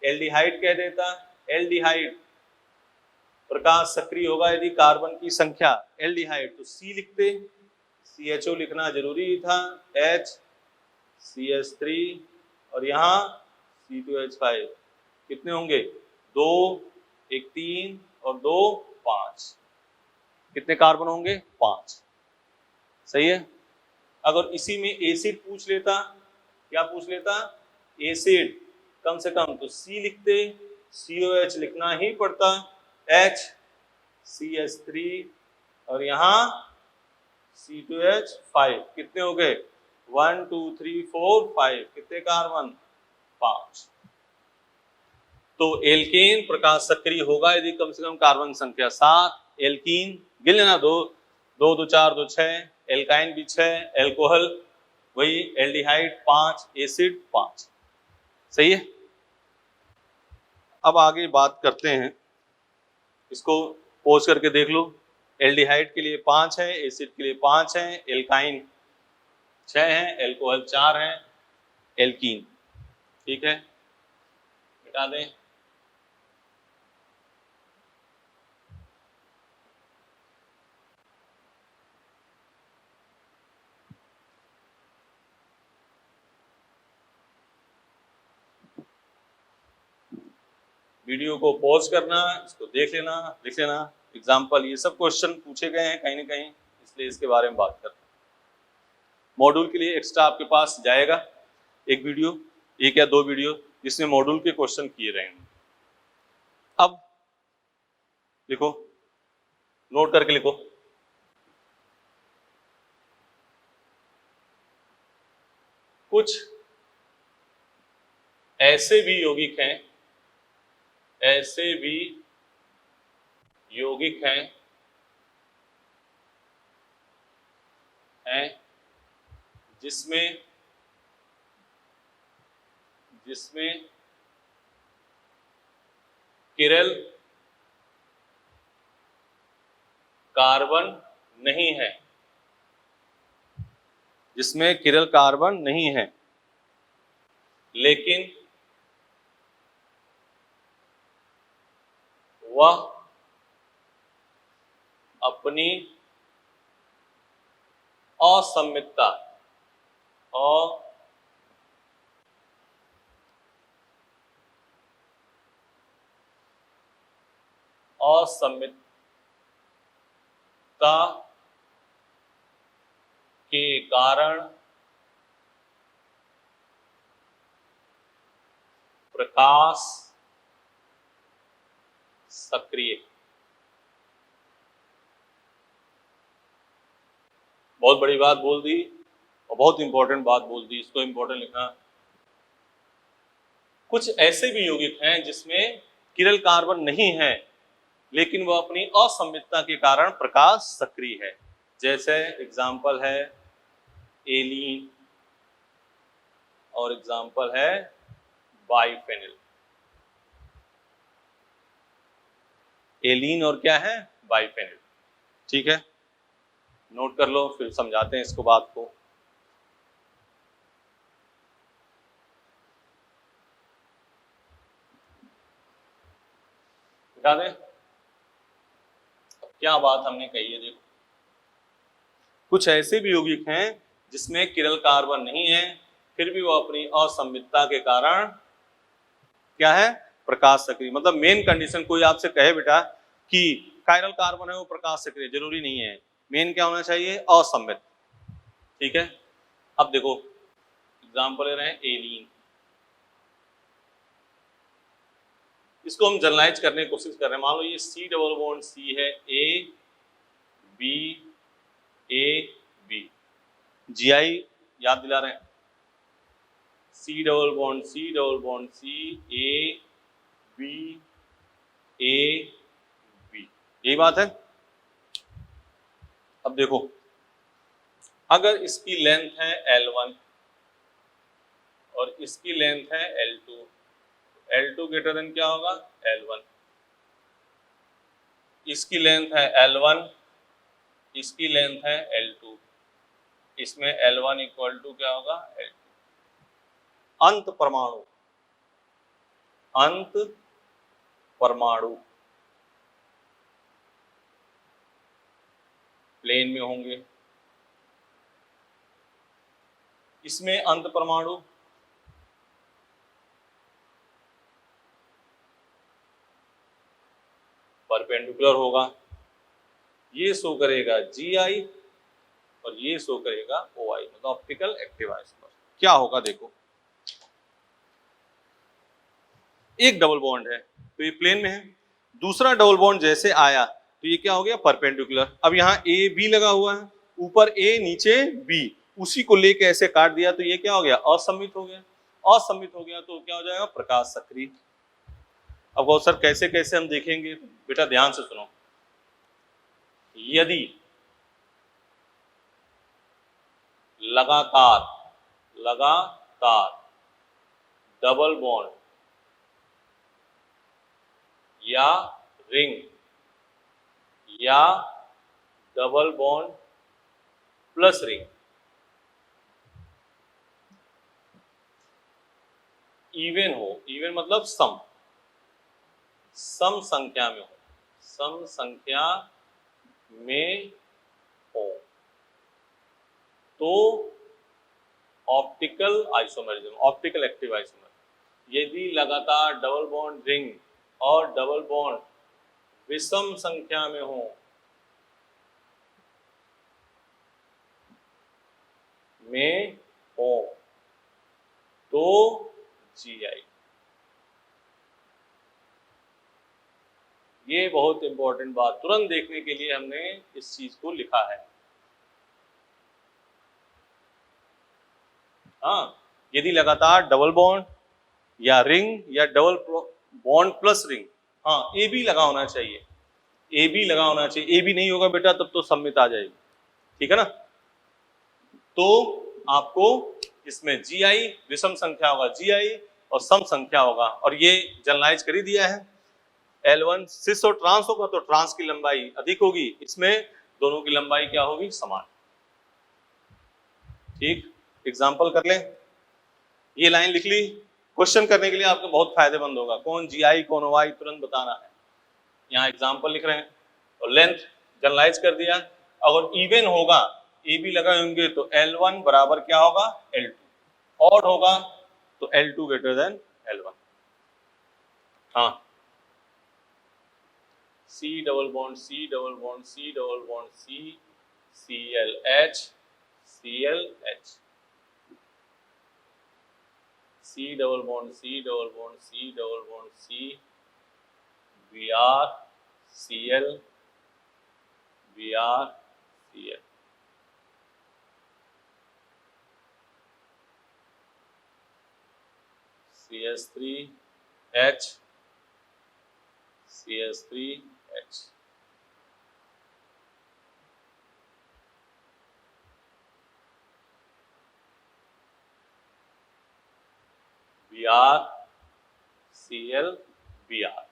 एल्डिहाइड कह देता, एल्डिहाइड प्रकाश सक्रिय होगा यदि कार्बन की संख्या, एल्डिहाइड तो C लिखते, CHO लिखना जरूरी था, H CH3 और यहाँ C2H5। कितने होंगे? 2 1 3 और 2 5। कितने कार्बन होंगे? 5। सही है। अगर इसी में एसिड पूछ लेता, क्या पूछ लेता? एसिड कम से कम तो C लिखते, COH लिखना ही पड़ता, H CH3 और यहाँ C2H5। कितने हो गए? 1 2 3 4 5। कितने कार्बन? 5। तो एल्केन प्रकाश सक्रिय होगा यदि कम से कम कार्बन संख्या 7। एल्कीन गिन लेना, 2 2 2 4 2 6। एल्काइन भी 6, एल्कोहल वही, एल्डिहाइड 5, एसिड 5। सही है। अब आगे बात करते हैं, इसको पोज करके देख लो। एल्डिहाइड के लिए 5 है, एसिड के लिए 5 है, एल्काइन 6 है, एल्कोहल 4 है, एल्कीन। ठीक है, मिटा दें। वीडियो को पॉज करना, इसको देख लेना, लिख लेना। एग्जाम्पल ये सब क्वेश्चन पूछे गए हैं कहीं ना कहीं, इसलिए इसके बारे में बात करते हैं। मॉड्यूल के लिए एक्स्ट्रा आपके पास जाएगा एक वीडियो, एक या 2 वीडियो, जिसमें मॉड्यूल के क्वेश्चन किए रहेंगे। अब लिखो, नोट करके लिखो। कुछ ऐसे भी यौगिक हैं, ऐसे भी यौगिक हैं जिसमें किरल कार्बन नहीं है, जिसमें किरल कार्बन नहीं है, लेकिन वह अपनी असम्मितता के कारण प्रकाश सक्रिय। बहुत बड़ी बात बोल दी और बहुत इंपॉर्टेंट बात बोल दी, इसको इंपॉर्टेंट लिखना। कुछ ऐसे भी यौगिक हैं जिसमें किरल कार्बन नहीं है, लेकिन वह अपनी असम्मितता के कारण प्रकाश सक्रिय है। जैसे एग्जाम्पल है एलीन और एग्जाम्पल है बाइफेनिल। एलीन और क्या है? बाइफेनिल। ठीक है, नोट कर लो, फिर समझाते हैं इसको बात को। बता दें क्या बात हमने कही है। देखो, कुछ ऐसे भी यौगिक हैं जिसमें किरल कार्बन नहीं है, फिर भी वो अपनी असंमितता के कारण क्या है, प्रकाश सक्रिय। मतलब मेन कंडीशन, कोई आपसे कहे बेटा कि कायरल कार्बन है वो प्रकाश सक्रिय, जरूरी नहीं है, मेन क्या होना चाहिए, असंमित। ठीक है, अब देखो एग्जांपल ले रहे हैं एलीन, इसको हम जनरलाइज करने की कोशिश कर रहे हैं। मान लो ये C डबल बॉन्ड C है, A B A B, GI याद दिला रहे हैं, C double bond C double bond C A B A B, यही बात है। अब देखो अगर इसकी लेंथ है L1 और इसकी लेंथ है L2, L2 ग्रेटर देन क्या होगा, L1। इसकी लेंथ है L1, इसकी लेंथ है L2, इसमें L1 इक्वल टू क्या होगा, L2। अंत परमाणु, अंत परमाणु प्लेन में होंगे, इसमें अंत परमाणु परपेंडिकुलर होगा, ये शो करेगा GI और ये शो करेगा OI, मतलब ऑप्टिकल एक्टिव आइसोमर। क्या होगा देखो, एक डबल बॉन्ड है तो ये प्लेन में है, दूसरा डबल बॉन्ड जैसे आया तो ये क्या हो गया, परपेंडिकुलर। अब यहाँ AB लगा हुआ है, ऊपर A नीचे B, उसी को लेके ऐसे काट दिया तो ये क्या हो गया, असम्मित हो गया। असम्मित हो गया तो क्या हो जाएगा, प्रकाश सक्रिय। अब वो सर कैसे कैसे हम देखेंगे, बेटा ध्यान से सुनो। यदि लगातार लगातार डबल बॉन्ड या रिंग या double bond plus ring even हो, इवन मतलब सम संख्या में हो, सम संख्या में हो, तो optical isomerism, optical active isomer. यदि लगातार डबल बॉन्ड रिंग और डबल बॉन्ड विषम संख्या में हो, तो GI। ये बहुत इंपॉर्टेंट बात तुरंत देखने के लिए हमने इस चीज को लिखा है। हाँ, यदि लगातार डबल बॉन्ड या रिंग या डबल बॉन्ड प्लस रिंग, हाँ AB लगा होना चाहिए, AB लगा होना चाहिए, AB नहीं होगा बेटा तब तो सम्मित आ जाएगी, ठीक है ना। तो आपको इसमें GI विषम संख्या होगा GI और सम संख्या होगा, और ये जनरलाइज कर ही दिया है। L1 सिस और ट्रांस होगा तो ट्रांस की लंबाई अधिक होगी, इसमें दोनों की लंबाई क्या होगी, समान। ठीक, एग्जाम्पल कर लें, ये लाइन लिख ली, क्वेश्चन करने के लिए आपको बहुत फायदेमंद होगा, कौन GI कौन OI तुरंत बताना है। यहाँ एग्जाम्पल लिख रहे हैं और लेंथ जनरलाइज कर दिया। अगर इवन होगा, AB लगा होंगे तो L1 बराबर क्या होगा, L2, ऑड होगा तो L2 ग्रेटर देन L1। हाँ, C double bond C double bond C double bond C ClH ClH, C double bond C double bond C double bond C Br Cl Br Cl, CH3H CH3H, Br Cl Br।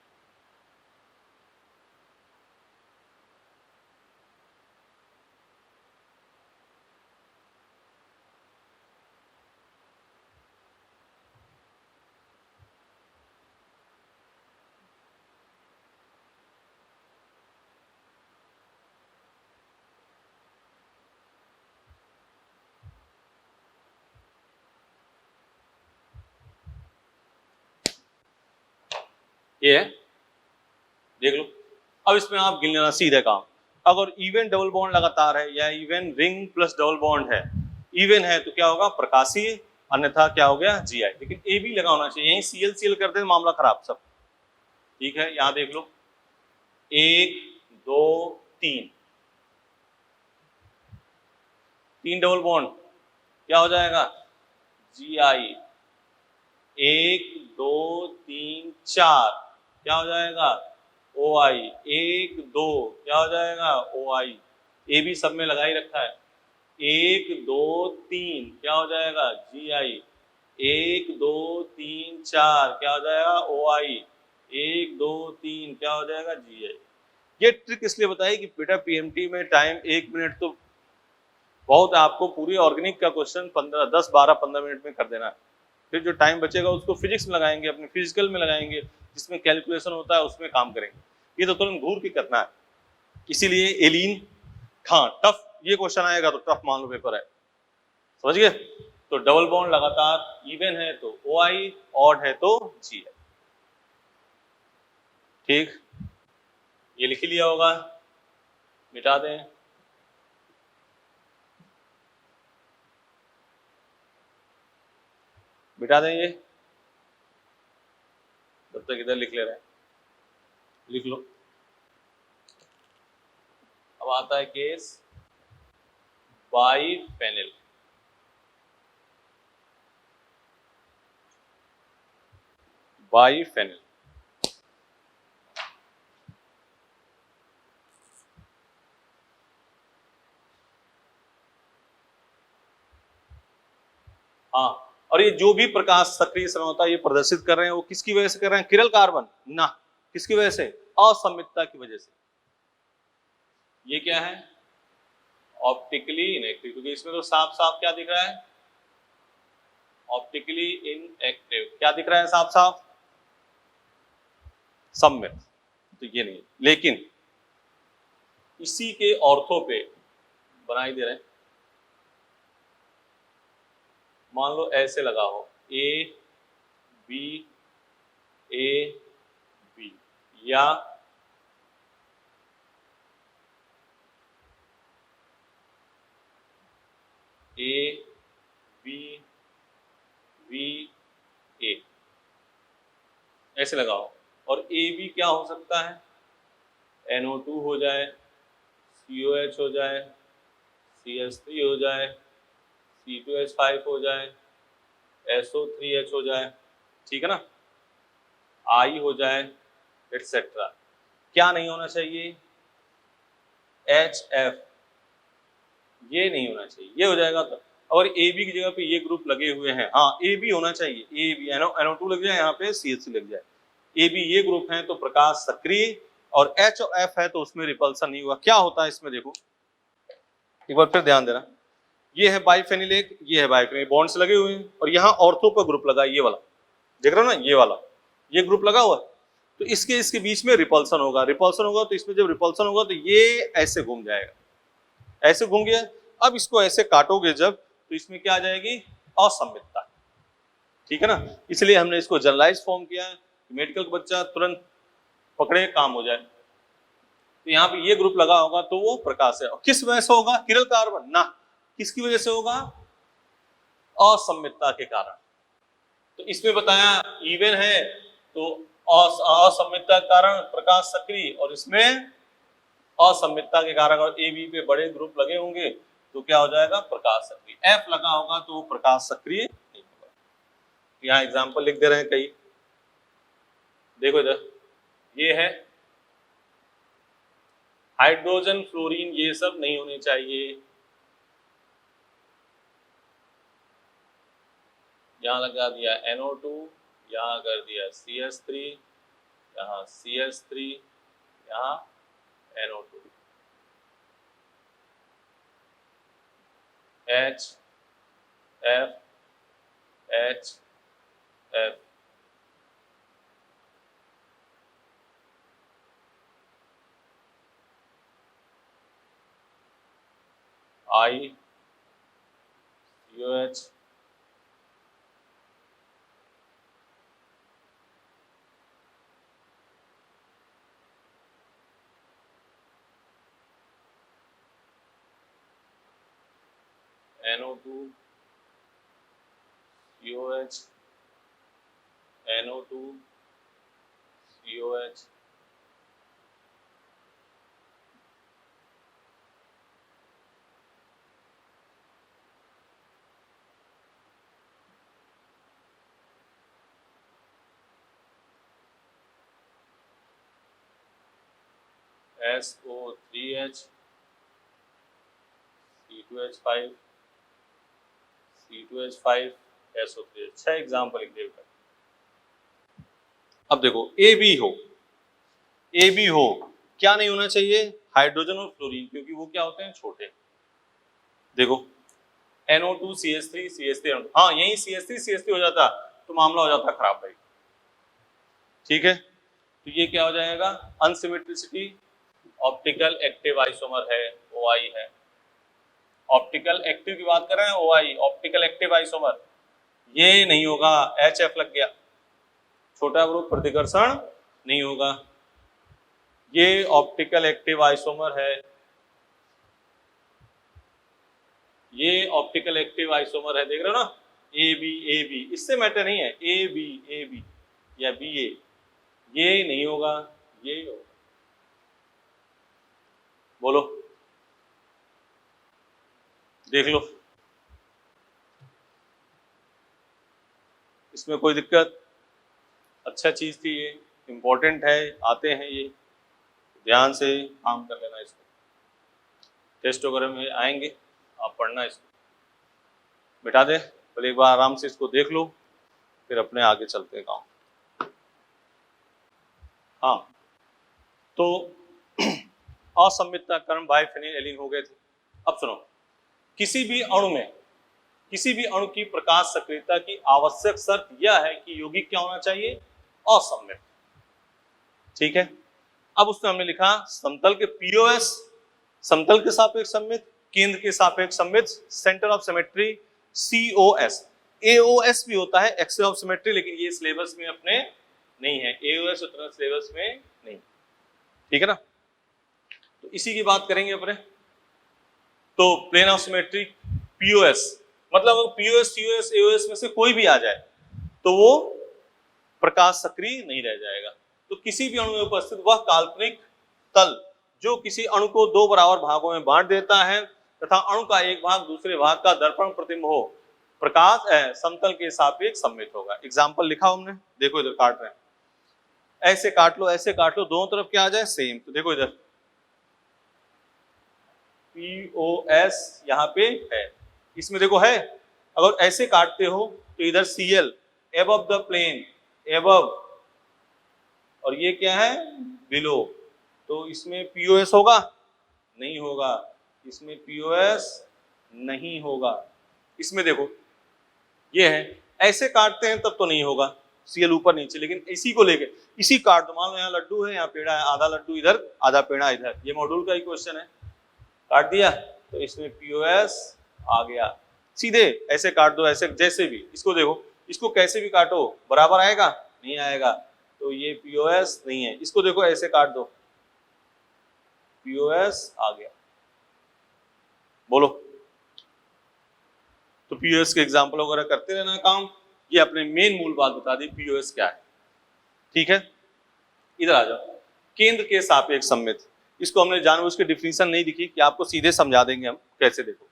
ये है, देख लो। अब इसमें आप गिन लेना सीधे काम। अगर इवन डबल बॉन्ड लगातार है या even ring plus double bond है, इवन है तो क्या होगा प्रकाशीय, अन्यथा क्या हो गया जीआई। लेकिन ए बी लगा होना चाहिए, यही सीएल सीएल कर दे मामला खराब सब। ठीक है, यहां देख लो 1 2 3, 3 डबल बॉन्ड क्या हो जाएगा जीआई। 1 2 3 4 क्या हो जाएगा ओ आई। 1 2 क्या हो जाएगा ओ आई। ए भी सब में लगा ही रखा है। 1 2 3 क्या हो जाएगा जी आई। 1 2 3 4 क्या हो जाएगा ओ आई। 1 2 3 क्या हो जाएगा जी आई। ये ट्रिक इसलिए बताई कि बेटा पीएमटी में टाइम 1 मिनट तो बहुत है, आपको पूरी ऑर्गेनिक का क्वेश्चन 15 10 12 15 मिनट में कर देना है। फिर जो टाइम बचेगा उसको फिजिक्स में लगाएंगे, अपने फिजिकल में लगाएंगे, जिसमें कैलकुलेशन होता है उसमें काम करेंगे। ये तो तुरंत घूर के करना है। इसीलिए एलिन, हाँ टफ ये क्वेश्चन आएगा तो टफ मान लो पेपर है, समझ गए। तो डबल बॉन्ड लगातार, इवन है तो ओ आई, ऑड है तो जी आई। ठीक, ये लिख लिया होगा, मिटा दें। मिटा दें ये, तब तक इधर लिख ले रहे हैं, लिख लो। अब आता है केस बाइफेनिल। बाइफेनिल, हाँ। और ये जो भी प्रकाश सक्रिय समझौता ये प्रदर्शित कर रहे हैं वो किसकी वजह से कर रहे हैं, किरल कार्बन ना, किसकी वजह से, असंमितता की वजह से। ये क्या है ऑप्टिकली इनएक्टिव, क्योंकि इसमें तो साफ साफ क्या दिख रहा है ऑप्टिकली इनएक्टिव, क्या दिख रहा है साफ साफ सम्मित, तो ये नहीं। लेकिन इसी के ऑर्थो पे बनाई दे रहे हैं, मान लो ऐसे लगा हो ए बी ए बी, या ए बी बी ए, ऐसे लगा हो। और ए बी क्या हो सकता है NO2 हो जाए, COH हो जाए, CH3 हो जाए, C2H5 हो जाए, SO3H हो जाए, ठीक है ना, I हो जाए, एटसेट्रा। क्या नहीं होना चाहिए HF, ये नहीं होना चाहिए, ये हो जाएगा तो। और AB की जगह पे ये ग्रुप लगे हुए हैं, हाँ AB होना चाहिए, AB NO2 लग जाए, यहाँ पे CH3 लग जाए, AB ये ग्रुप है तो प्रकाश सक्रिय, और H और F है तो उसमें रिपल्सन नहीं हुआ। क्या होता है इसमें देखो एक बार फिर ध्यान देना, ये है बाइफेनिल एक, ये है बाइफेनिल, बॉन्ड्स लगे हुए हैं, और यहाँ ऑर्थो का ग्रुप लगा, ये वाला देख रहे हो ना, ये वाला, ये ग्रुप लगा हुआ, तो इसके बीच में रिपल्सन होगा, रिपल्सन होगा तो इसमें जब रिपल्सन होगा तो ये ऐसे घूम जाएगा, ऐसे घूम गया। अब इसको ऐसे काटोगे जब, तो इसमें क्या आ जाएगी असंमितता, ठीक है ना। इसलिए हमने इसको जनरलाइज फॉर्म किया है, मेडिकल का बच्चा तुरंत पकड़े काम हो जाए। तो यहाँ पे ये ग्रुप लगा होगा तो वो प्रकाश है, और किस वजह से होगा किरल कार्बन ना, किसकी वजह से होगा असंमितता के कारण। तो इसमें बताया इवन है तो असंमितता के कारण प्रकाश सक्रिय, और इसमें असंमितता के कारण और ए बी पे बड़े ग्रुप लगे होंगे तो क्या हो जाएगा प्रकाश सक्रिय। एफ लगा होगा तो वो प्रकाश सक्रिय नहीं होगा। यहाँ एग्जाम्पल लिख दे रहे हैं कई, देखो इधर ये है हाइड्रोजन फ्लोरीन, ये सब नहीं होने चाहिए। यहाँ लगा दिया NO2, यहाँ कर दिया CH3, यहाँ CH3, यहाँ NO2, H F H F, I COH, NO2 COH NO2 COH SO3H C2H5 C2H5 SO3H। 6 example लिख दिए। अब देखो ए बी हो, क्या नहीं होना चाहिए? हाइड्रोजन और फ्लोरीन, क्योंकि वो क्या होते हैं? छोटे। देखो NO2 CH3 CH3, हाँ यही CH3 CH3 हो जाता तो मामला हो जाता खराब भाई। ठीक है, तो ये क्या हो जाएगा? अनसिमेट्रिसिटी, ऑप्टिकल एक्टिव आइसोमर है, OI है। ऑप्टिकल एक्टिव की बात कर रहे हैं, OI ऑप्टिकल एक्टिव आइसोमर, ये नहीं होगा, HF लग गया, छोटा ग्रुप प्रतिकर्षण नहीं होगा। ये ऑप्टिकल एक्टिव आइसोमर है, ये ऑप्टिकल एक्टिव आइसोमर है, देख रहे हो ना? ए बी, इससे मैटर नहीं है, ए बी या BA, ये नहीं होगा, ये होगा। बोलो, देख लो, इसमें कोई दिक्कत? अच्छा चीज थी ये, इम्पोर्टेंट है, आते हैं ये, ध्यान से काम कर लेना इसको। टेस्ट वगैरह में आएंगे, आप पढ़ना इसको। बिठा दे पहले, एक बार आराम से इसको देख लो, फिर अपने आगे चलते हैं काम। हाँ, तो असम्मितता कारण बाइफेनिल एलीन हो गए थे। अब सुनो, किसी भी अणु की प्रकाश सक्रियता की आवश्यक शर्त यह है कि यौगिक क्या होना चाहिए? असम्मित। ठीक है, अब उसमें हमने लिखा समतल के POS, समतल के सापेक्ष सममित, केंद्र के सापेक्ष सममित, centre of symmetry COS। AOS भी होता है, एक्सेस ऑफ सिमेट्री, लेकिन ये सिलेबस में अपने नहीं है, AOS उतना सिलेबस में नहीं। ठीक है ना, तो इसी की बात करेंगे अपने। तो प्लेन ऑफ सिमेट्री POS, मतलब POS COS AOS में से कोई भी आ जाए तो वो प्रकाश सक्रिय नहीं रह जाएगा। तो किसी भी अणु में उपस्थित वह काल्पनिक तल जो किसी अणु को दो बराबर भागों में बांट देता है तथा अणु का एक भाग दूसरे भाग का दर्पण प्रतिबिंब हो, प्रकाश समतल के सापेक्ष सममित होगा। एग्जाम्पल लिखा हमने, देखो इधर काट रहे हैं, ऐसे काट लो, ऐसे काट लो, दोनों तरफ क्या आ जाए? सेम। तो देखो इधर POS यहाँ पे है, इसमें देखो है। अगर ऐसे काटते हो तो इधर Cl above the plane, above, और ये क्या है? बिलो, तो इसमें POS होगा? नहीं होगा, इसमें POS नहीं होगा। इसमें देखो ये है, ऐसे काटते हैं तब तो नहीं होगा, Cl ऊपर नीचे, लेकिन इसी को लेके इसी काट दो। मान लो यहाँ लड्डू है, यहाँ पेड़ा है, आधा लड्डू इधर आधा पेड़ा इधर, ये मॉड्यूल का ही क्वेश्चन है, काट दिया तो इसमें POS आ गया। सीधे ऐसे काट दो, ऐसे जैसे भी, इसको देखो, इसको कैसे भी काटो बराबर आएगा? नहीं आएगा, तो ये POS नहीं है। इसको देखो, ऐसे काट दो, POS आ गया। बोलो, तो POS के एग्जाम्पल वगैरह करते रहना काम। ये अपने मेन मूल बात बता दी, POS क्या है। ठीक है, इधर आ जाओ, केंद्र के सापेक्ष सममित। इसको हमने जानबूझ के डिफिनीशन नहीं दिखी कि आपको सीधे समझा देंगे हम कैसे। देखो,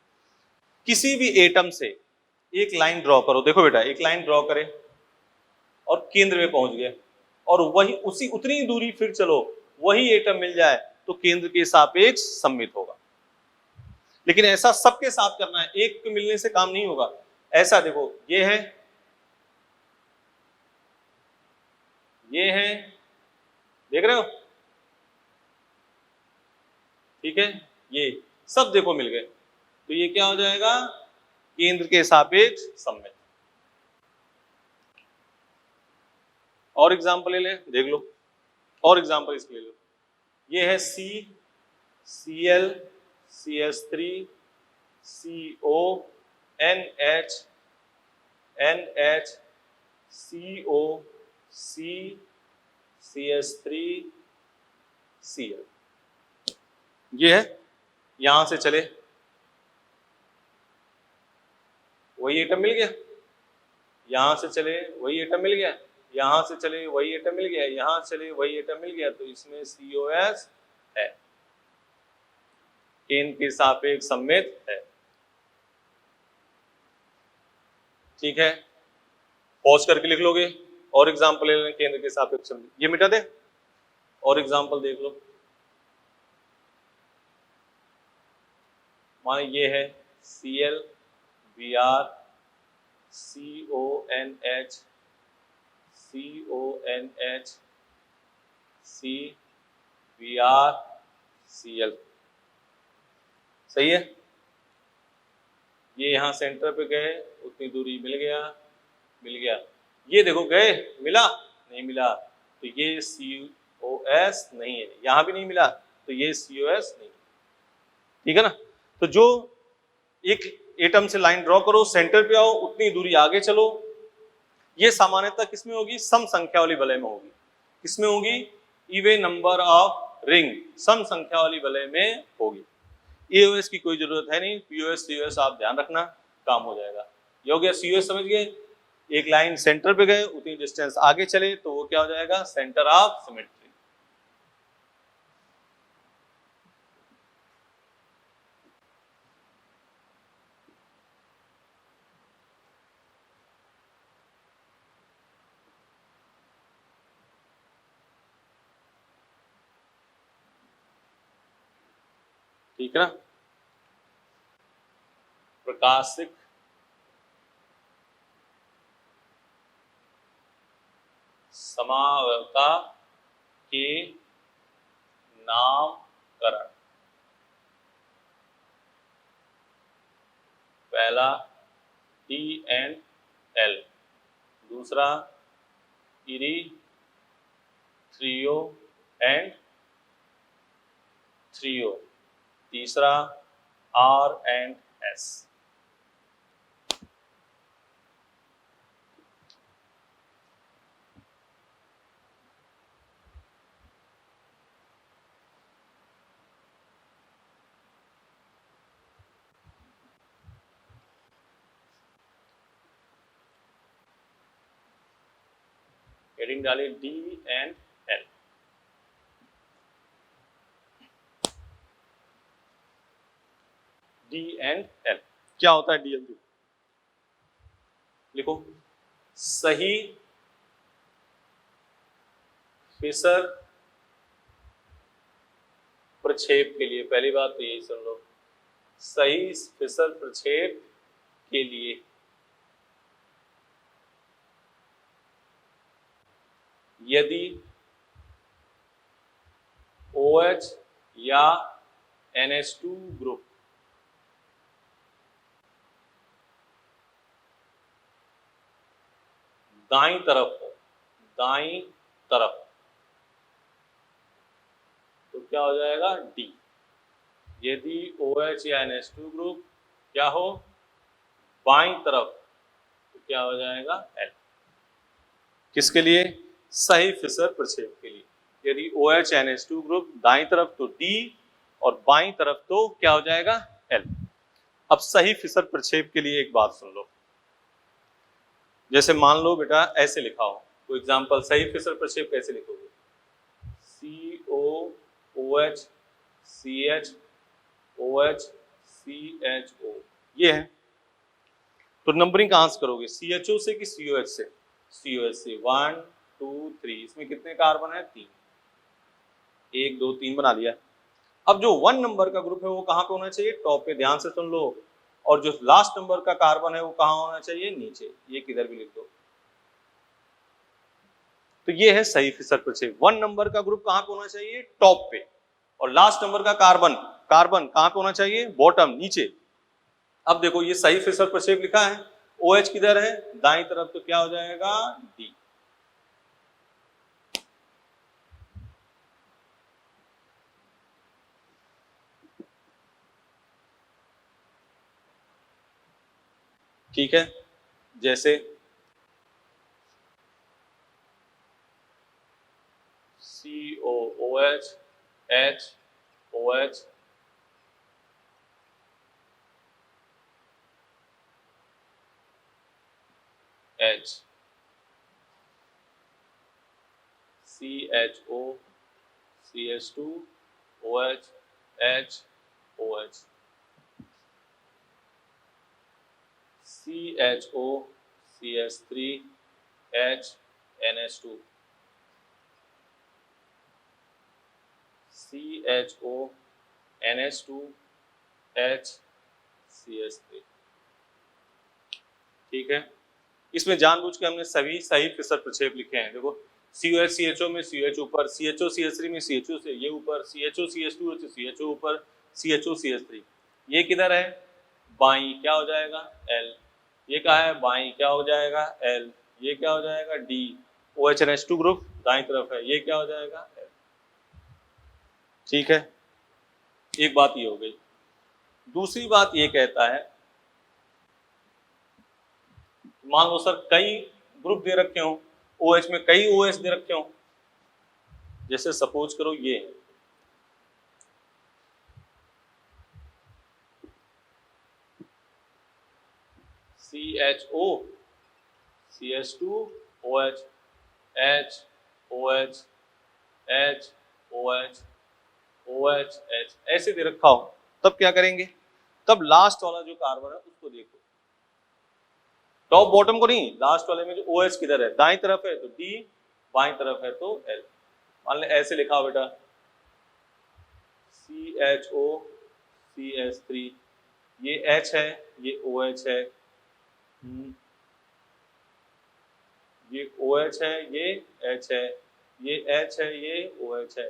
किसी भी एटम से एक लाइन ड्रॉ करो, देखो बेटा एक लाइन ड्रॉ करे और केंद्र में पहुंच गए, और वही उसी उतनी ही दूरी फिर चलो, वही एटम मिल जाए तो केंद्र के सापेक्ष सममित होगा। लेकिन ऐसा सबके साथ करना है, एक के मिलने से काम नहीं होगा। ऐसा देखो, ये है, ये है, देख रहे हो? ठीक है, ये सब देखो मिल गए, तो ये क्या हो जाएगा? केंद्र के सापेक्ष सममित। और एग्जांपल ले ले, देख लो, और एग्जांपल इसके ले लो। ये है CCl CH3 CO NH NH CO C CH3 Cl, ये है। यहां से चले वही एटम मिल गया, यहां से चले वही एटम मिल गया, यहां से चले वही एटम मिल गया, यहां से चले वही एटम मिल गया, तो इसमें COS है, केंद्र के सापेक्ष सममित है। ठीक है, पॉज करके लिख लोगे। और एग्जांपल ले लें केंद्र के सापेक्ष सममित, ये मिटा दे और एग्जांपल देख लो। मान ये है Cl Br CONH CONH CBr Cl, सही है। ये यहाँ सेंटर पे गए, उतनी दूरी मिल गया। ये देखो गए, मिला नहीं मिला, तो ये COS नहीं है, यहाँ भी नहीं मिला तो ये COS नहीं है। ठीक है ना। तो जो एक एटम से लाइन ड्रॉ करो, सेंटर पे आओ, उतनी दूरी आगे चलो, ये सामान्यतः किसमें होगी? सम संख्या वाली वलय में होगी। किसमें होगी? इवन नंबर ऑफ रिंग, सम संख्या वाली वलय में होगी। EOS की कोई जरूरत है नहीं, POS COS आप ध्यान रखना, काम हो जाएगा। ये हो गया COS, समझ गए। एक लाइन सेंटर पे गए, उतनी डिस्टेंस आगे चले तो वो क्या हो जाएगा? Centre of symmetry. ठीक है ना। प्रकाशिक समावयवता के नामकरण, पहला DNL, दूसरा इरीथ्रियो एंड थ्रियो, तीसरा R&S। हेडिंग डालिए DNL। DNL क्या होता है? DL लिखो, सही फिशर प्रक्षेप के लिए, पहली बात तो यही सुन लो, सही फिशर प्रक्षेप के लिए यदि OH या NH2 ग्रुप दाईं तरफ हो, दाईं तरफ, तो क्या हो जाएगा? D। यदि OH या NH2 ग्रुप क्या हो? बाईं तरफ, तो क्या हो जाएगा? L। किसके लिए? सही फिशर प्रक्षेप के लिए। यदि OH NH2 ग्रुप दाईं तरफ तो D, और बाईं तरफ तो क्या हो जाएगा? L। अब सही फिशर प्रक्षेप के लिए एक बात सुन लो, जैसे मान लो बेटा ऐसे लिखा हो, कोई एग्जांपल, सही फिशर प्रक्षेप कैसे लिखोगे? COOH CH OH CHO, ये है। तो नंबरिंग कहां से करोगे? CHO से कि COH से? COH से। 1 2 3, इसमें कितने कार्बन है? 3, 1 2 3 बना लिया। अब जो 1 नंबर का ग्रुप है वो कहां पे होना चाहिए? टॉप पे, ध्यान से सुन लो। और जो लास्ट नंबर का कार्बन है वो कहां होना चाहिए? नीचे। ये किधर भी लिख दो। तो ये है सही फिशर प्रक्षेप। 1 नंबर का ग्रुप कहां पे होना चाहिए? टॉप पे। और लास्ट नंबर का कार्बन कहां पे होना चाहिए? बॉटम, नीचे। अब देखो ये सही फिशर प्रक्षेप लिखा है, OH किधर है? दाईं तरफ, तो क्या हो जाएगा? D। ठीक है, जैसे COOH HOH H, CHO, CH2, OH, H, OH, CHO, CH3, H, NH2, CHO, NH2, H, CH3। ठीक है, इसमें जानबूझ के हमने सभी सही फिसर प्रक्षेप लिखे हैं। देखो COH CHO में CH ऊपर, CHO CH3 में CHO से ये ऊपर, CHO CH2 से CHO ऊपर, CHO CH3 ये किधर है बाई, क्या हो जाएगा L, ये कहा है बाई, क्या हो जाएगा L, ये क्या हो जाएगा D, OH NH2 ग्रुप दाईं तरफ है, ये क्या हो जाएगा L। ठीक है, एक बात ये हो गई। दूसरी बात ये कहता है, मान लो सर कई ग्रुप दे रखे हो, OH में कई OH दे रखे हो, जैसे सपोज करो ये CHO, CH2, OH, H, OH, H, OH, OH, H ऐसे दे रखा हो, तब क्या करेंगे, तब लास्ट वाला जो कार्बन है उसको देखो, टॉप बॉटम को नहीं, लास्ट वाले में जो OH किधर है, दाईं तरफ है तो D, बाईं तरफ है तो L। मान ले ऐसे लिखा हो बेटा CHO, CH3, ये H है, ये OH है, ये OH है, ये H है, ये H है, ये OH है।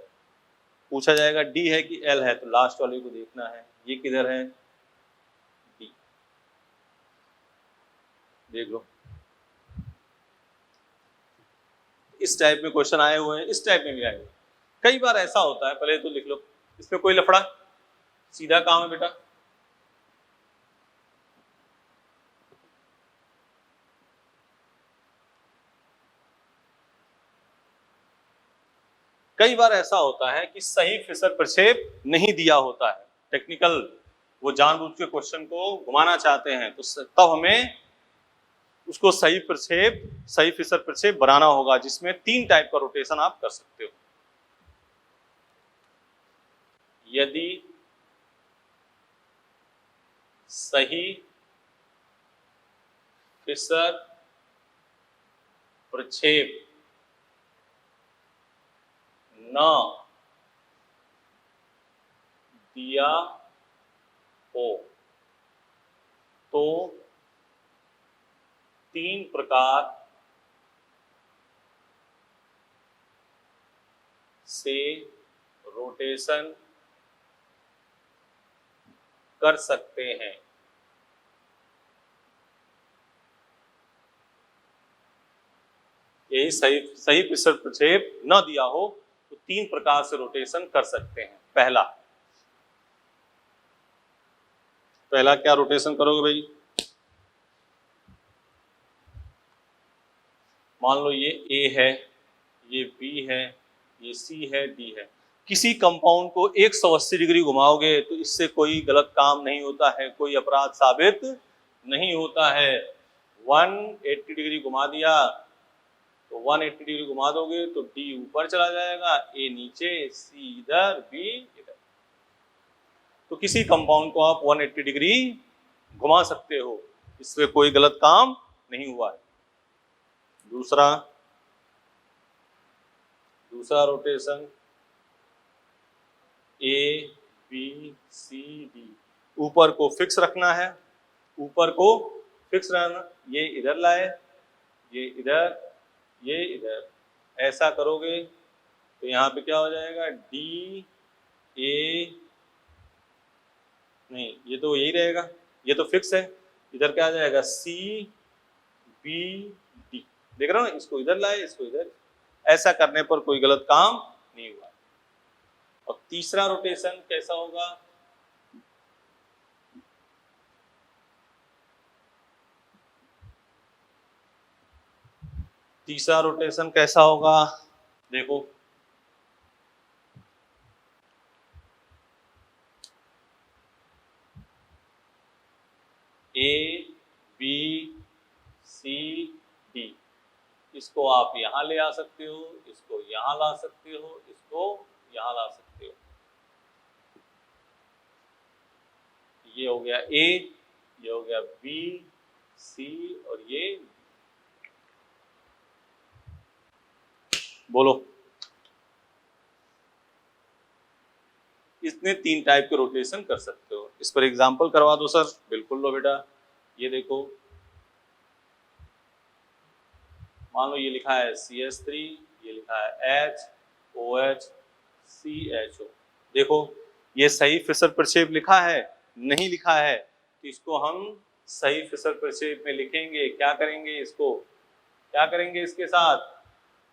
पूछा जाएगा D है कि L है, तो लास्ट वाले को देखना है, ये किधर है D, देख लो। इस टाइप में क्वेश्चन आए हुए हैं, इस टाइप में भी आए हुए हैं। कई बार ऐसा होता है, पहले तो लिख लो, इसमें कोई लफड़ा, सीधा काम है बेटा। कई बार ऐसा होता है कि सही फिसर प्रक्षेप नहीं दिया होता है, टेक्निकल वो जानबूझ के क्वेश्चन को घुमाना चाहते हैं, तो तब हमें उसको सही प्रक्षेप, सही फिसर प्रक्षेप बनाना होगा, जिसमें 3 टाइप का रोटेशन आप कर सकते हो। यदि सही फिसर प्रक्षेप न दिया हो तो 3 प्रकार से रोटेशन कर सकते हैं। यही सही फिसर प्रक्षेप न दिया हो तो 3 प्रकार से रोटेशन कर सकते हैं। पहला क्या रोटेशन करोगे भाई, मान लो ये A है, ये B है, ये C है, D है। किसी कंपाउंड को 180 डिग्री घुमाओगे तो इससे कोई गलत काम नहीं होता है, कोई अपराध साबित नहीं होता है। 180 डिग्री घुमा दिया तो 180 डिग्री घुमा दोगे तो D ऊपर चला जाएगा, A नीचे, C इधर, B इधर। तो किसी कंपाउंड को आप 180 डिग्री घुमा सकते हो, इससे कोई गलत काम नहीं हुआ है। दूसरा rotation A B C D, ऊपर को फिक्स रखना है, ऊपर को फिक्स रहना, ये इधर लाए, ये इधर, ये इधर, ऐसा करोगे तो यहाँ पे क्या हो जाएगा D A, नहीं ये तो यही रहेगा, ये तो फिक्स है, इधर क्या आ जाएगा C B D, देख रहे हो ना, इसको इधर लाए, इसको इधर, ऐसा करने पर कोई गलत काम नहीं हुआ। और तीसरा रोटेशन कैसा होगा, तीसरा रोटेशन कैसा होगा, देखो A B C डी। इसको आप यहाँ ले आ सकते हो, इसको यहाँ ला सकते हो, इसको यहाँ ला सकते हो। ये हो गया ए, ये हो गया बी, सी और ये बोलो। इसने 3 टाइप के रोटेशन कर सकते हो। इस पर एग्जांपल करवा दो सर। बिल्कुल लो बेटा, ये देखो, मान लो ये लिखा है CH3, ये लिखा है HOH CHO। देखो ये सही फिशर प्रक्षेप लिखा है, नहीं लिखा है, तो इसको हम सही फिशर प्रक्षेप में लिखेंगे। क्या करेंगे इसको, क्या करेंगे इसके साथ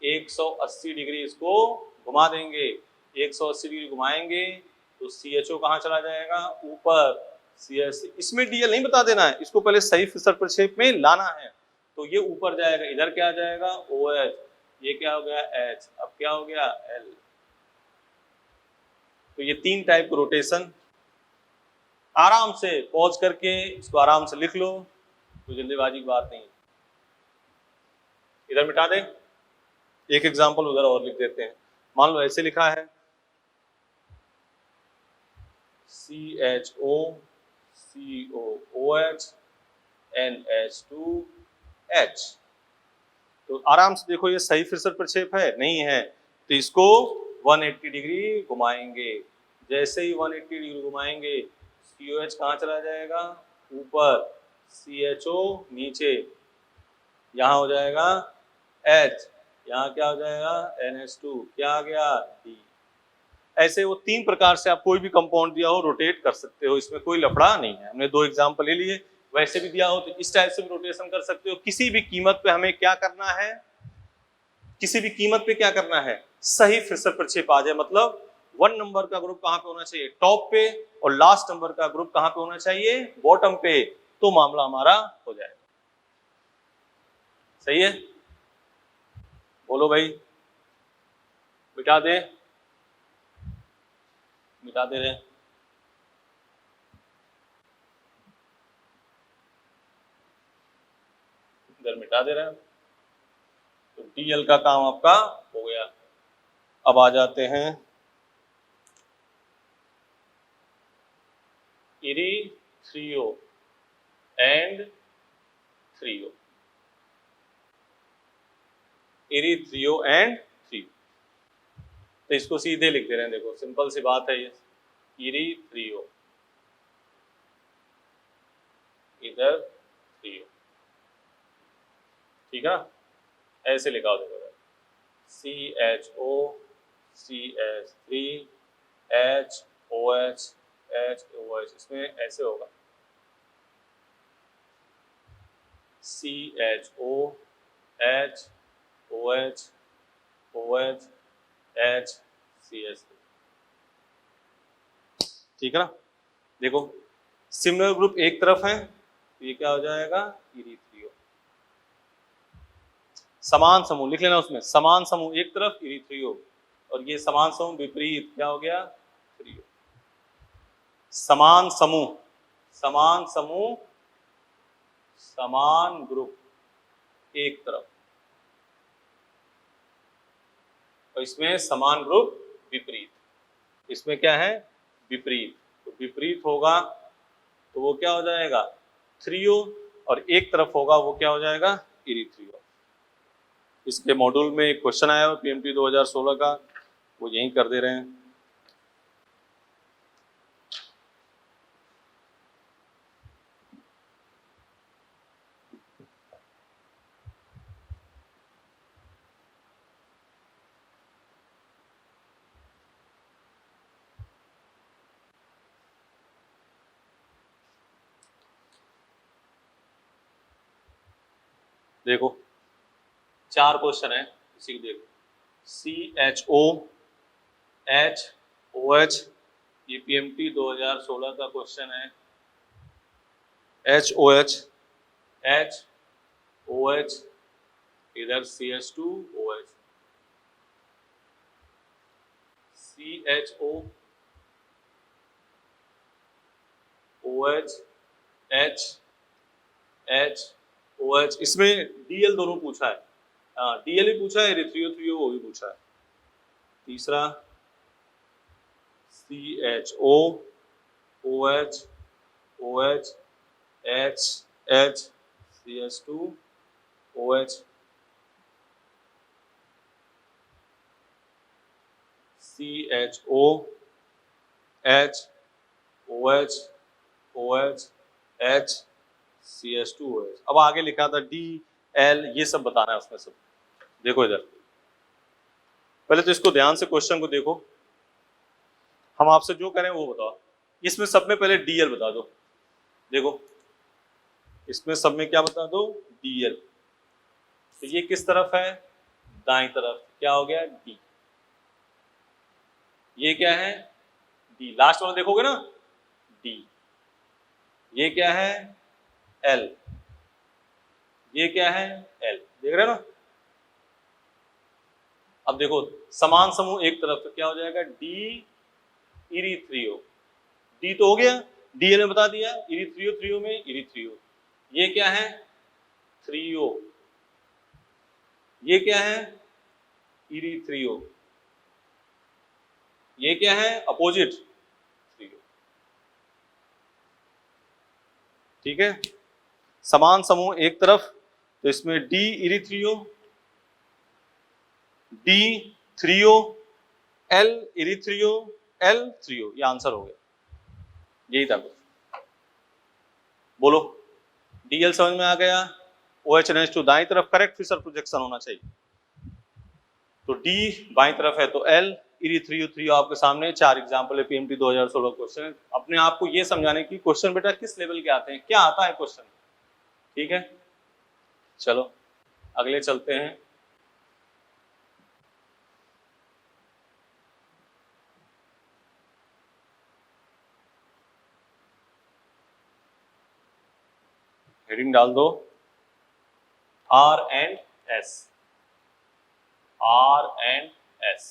180 डिग्री इसको घुमा देंगे। 180 डिग्री घुमाएंगे तो CHO कहाँ चला जाएगा, ऊपर। CH इसमें DL नहीं बता देना है, इसको पहले सही फिशर प्रक्षेप में लाना है। तो ये ऊपर जाएगा, इधर क्या आ जाएगा OH, ये क्या हो गया H, अब क्या हो गया L। तो ये 3 टाइप के रोटेशन, आराम से पॉज करके इसको आराम से लिख लो, तो जल्दीबाजी की बात नहीं। इधर मिटा दें, एक एग्जांपल उधर और लिख देते हैं। मान लो ऐसे लिखा है CHO COOH NH2H। तो आराम से देखो, ये सही फिशर प्रक्षेप है, नहीं है, तो इसको 180 डिग्री घुमाएंगे। जैसे ही 180 डिग्री घुमाएंगे COH कहाँ चला जाएगा, ऊपर, CHO नीचे, यहाँ हो जाएगा H, यहाँ क्या हो जाएगा NH2, क्या आ गया D। ऐसे वो 3 प्रकार से आप कोई भी कंपाउंड दिया हो रोटेट कर सकते हो, इसमें कोई लफड़ा नहीं है। हमने 2 एग्जांपल ले लिए। वैसे भी दिया हो तो इस टाइप से भी रोटेशन कर सकते हो। किसी भी कीमत पे हमें क्या करना है, किसी भी कीमत पे क्या करना है, सही फिशर प्रक्षेप आ जाए। मतलब 1 नंबर का ग्रुप कहाँ पे होना चाहिए, टॉप पे, और लास्ट नंबर का ग्रुप कहाँ पे होना चाहिए, बॉटम पे, तो मामला हमारा हो जाएगा। सही है, बोलो भाई। मिटा दे, मिटा दे रहे, इधर मिटा दे रहे हैं। तो DL का काम आपका हो गया। अब आ जाते हैं इरीथ्रियो एंड थ्रियो। इरीथ्रियो एंड थ्रियो, तो इसको सीधे लिख दे रहे हैं। देखो सिंपल सी बात है ये, इरीथ्रियो, इधर थ्रियो, ठीक है ना, ऐसे लिखा हो। देखो CHO CH3 HOH HOH, इसमें ऐसे होगा CHO HOH OH HCH, ठीक है ना। देखो सिमिलर ग्रुप एक तरफ है, तो ये क्या हो जाएगा इरीथ्रियो। समान समूह लिख लेना, उसमें समान समूह एक तरफ इरीथ्रियो, और ये समान समूह विपरीत क्या हो गया थ्रियो। समान समूह, समान समूह, समान ग्रुप एक तरफ, और इसमें समान ग्रुप विपरीत। इसमें क्या है विपरीत, तो विपरीत होगा तो वो क्या हो जाएगा थ्रियो, और एक तरफ होगा वो क्या हो जाएगा इरीथ्रियो। इसके मॉड्यूल में एक क्वेश्चन आया PMT 2016 का, वो यहीं कर दे रहे हैं। देखो 4 क्वेश्चन है, इसी को देखो। CHO HOH, ये PMT 2016 का क्वेश्चन है। HOH HOH, इधर CH2OH, CHO OH H OH, इसमें DL दोनों पूछा है, DL भी पूछा है, एरिथ्रियो वो भी पूछा है। तीसरा CHO, OH, OH, H, H, CH2, OH, CHO, H, OH, OH, H, CH2, OH। अब आगे लिखा था DL, ये सब बताना है उसमें सब। देखो इधर, पहले तो इसको ध्यान से क्वेश्चन को देखो, हम आपसे जो करें वो बताओ। इसमें सब में पहले DL बता दो। देखो इसमें सब में क्या बता दो, DL। तो ये किस तरफ है, दाईं तरफ, क्या हो गया D। ये क्या है D, लास्ट वाला देखोगे ना D। ये क्या है L, ये क्या है L, देख रहे हो ना। अब देखो समान समूह एक तरफ, तो क्या हो जाएगा D इरिथ्रियो। D तो हो गया, DL में बता दिया, इरिथ्रियो, थ्रियो में इरिथ्रियो। ये क्या है थ्रियो, ये क्या है इरिथ्रियो, ये क्या है अपोजिट थ्रियो। ठीक है, समान समूह एक तरफ, तो इसमें D इरिथ्रियो, D threo, L इरिथ्रियो, L threo, ये आंसर हो गया, यही था। बोलो DL समझ में आ गया, OH NH2 दाईं तरफ करेक्ट फिशर प्रोजेक्शन होना चाहिए, तो D बाईं तरफ है तो L इरिथ्रियो थ्रियो आपके सामने। 4 एग्जाम्पल है, PMT 2016 क्वेश्चन। अपने आप को ये समझाने की क्वेश्चन बेटा किस लेवल के आते हैं, क्या आता है क्वेश्चन। ठीक है, चलो अगले चलते हैं। हेडिंग डाल दो R and S, R and S।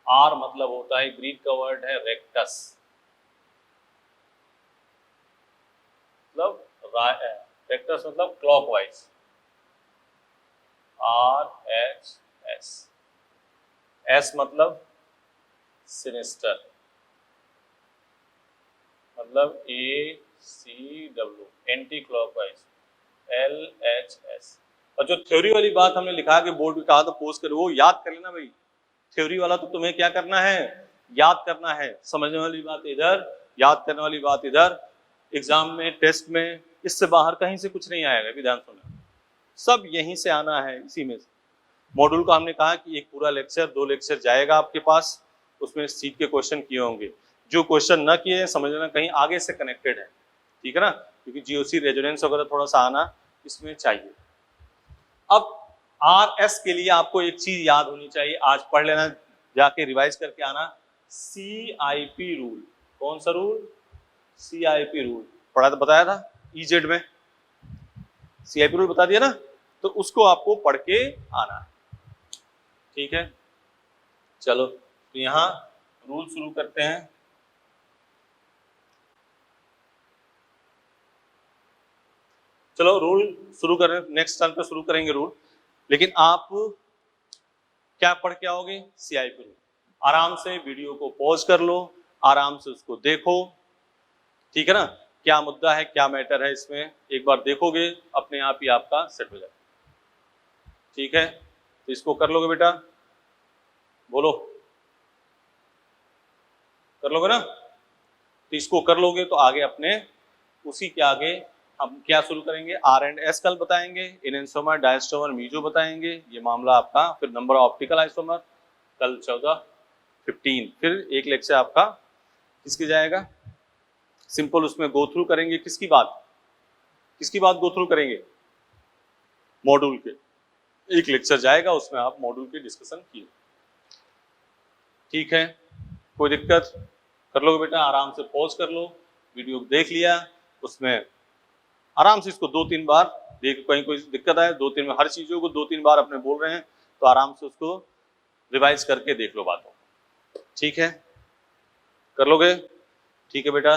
R मतलब होता है, ग्रीक का वर्ड है रेक्टस, मतलब रेक्टस मतलब क्लॉकवाइज, RHS। S मतलब सिनिस्टर, मतलब ACW, एंटी क्लॉकवाइज, LHS। और जो थ्योरी वाली बात हमने लिखा कि बोर्ड पे कहा तो पोस्ट करो, वो याद कर लेना भाई। थ्योरी वाला तो तुम्हें क्या करना है, याद करना है। समझने वाली बात इधर, याद करने वाली बात इधर। एग्जाम में, टेस्ट में, इससे बाहर कहीं से कुछ नहीं आएगा, ध्यान सुनना, सब यहीं से आना है, इसी में से। मॉड्यूल का हमने कहा कि एक पूरा लेक्चर, 2 लेक्चर जाएगा आपके पास, उसमें सीट के क्वेश्चन किए होंगे। जो क्वेश्चन न किए समझना कहीं आगे से कनेक्टेड है, ठीक है ना, क्योंकि जीओसी रेजोनेंस वगैरह थोड़ा सा आना इसमें चाहिए। अब RS के लिए आपको एक चीज याद होनी चाहिए, आज पढ़ लेना, जाके रिवाइज करके आना, CIP रूल। कौन सा रूल, CIP रूल पढ़ा था, बताया था EZ में, CIP रूल बता दिया ना, तो उसको आपको पढ़ के आना है। ठीक है, चलो तो यहां रूल शुरू करते हैं। चलो रूल शुरू करें, नेक्स्ट टर्न पे शुरू करेंगे रूल, लेकिन आप क्या पढ़ के आओगे, CIP रूल। आराम से वीडियो को पॉज कर लो, आराम से उसको देखो, ठीक है ना, क्या मुद्दा है, क्या मैटर है इसमें, एक बार देखोगे अपने आप ही आपका सेट हो जाएगा। ठीक है, तो इसको कर लोगे बेटा, बोलो कर लोगे ना, तो इसको कर लोगे तो आगे अपने उसी के आगे हम क्या शुरू करेंगे, R and S कल बताएंगे, एनेंसोमर, डायस्टोमर, मीजो बताएंगे, ये मामला आपका। फिर नंबर ऑफ ऑप्टिकल आइसोमर कल 14-15, फिर एक लेक्चर आपका किसके जाएगा, सिंपल, उसमें गो थ्रू करेंगे किसकी बात गो थ्रू करेंगे, मॉड्यूल के। एक लेक्चर जाएगा उसमें आप मॉड्यूल के डिस्कशन किए। ठीक है, कोई दिक्कत, कर लोगे बेटा, आराम से पॉज कर लो, वीडियो देख लिया, उसमें आराम से इसको 2-3 बार देख, कहीं कोई दिक्कत आए 2-3 में, हर चीजों को 2-3 बार अपने बोल रहे हैं तो आराम से उसको रिवाइज करके देख लो बातों। ठीक है, कर लोगे, ठीक है बेटा।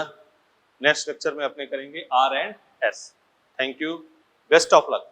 नेक्स्ट लेक्चर में अपने करेंगे R and S। Thank you, best of luck.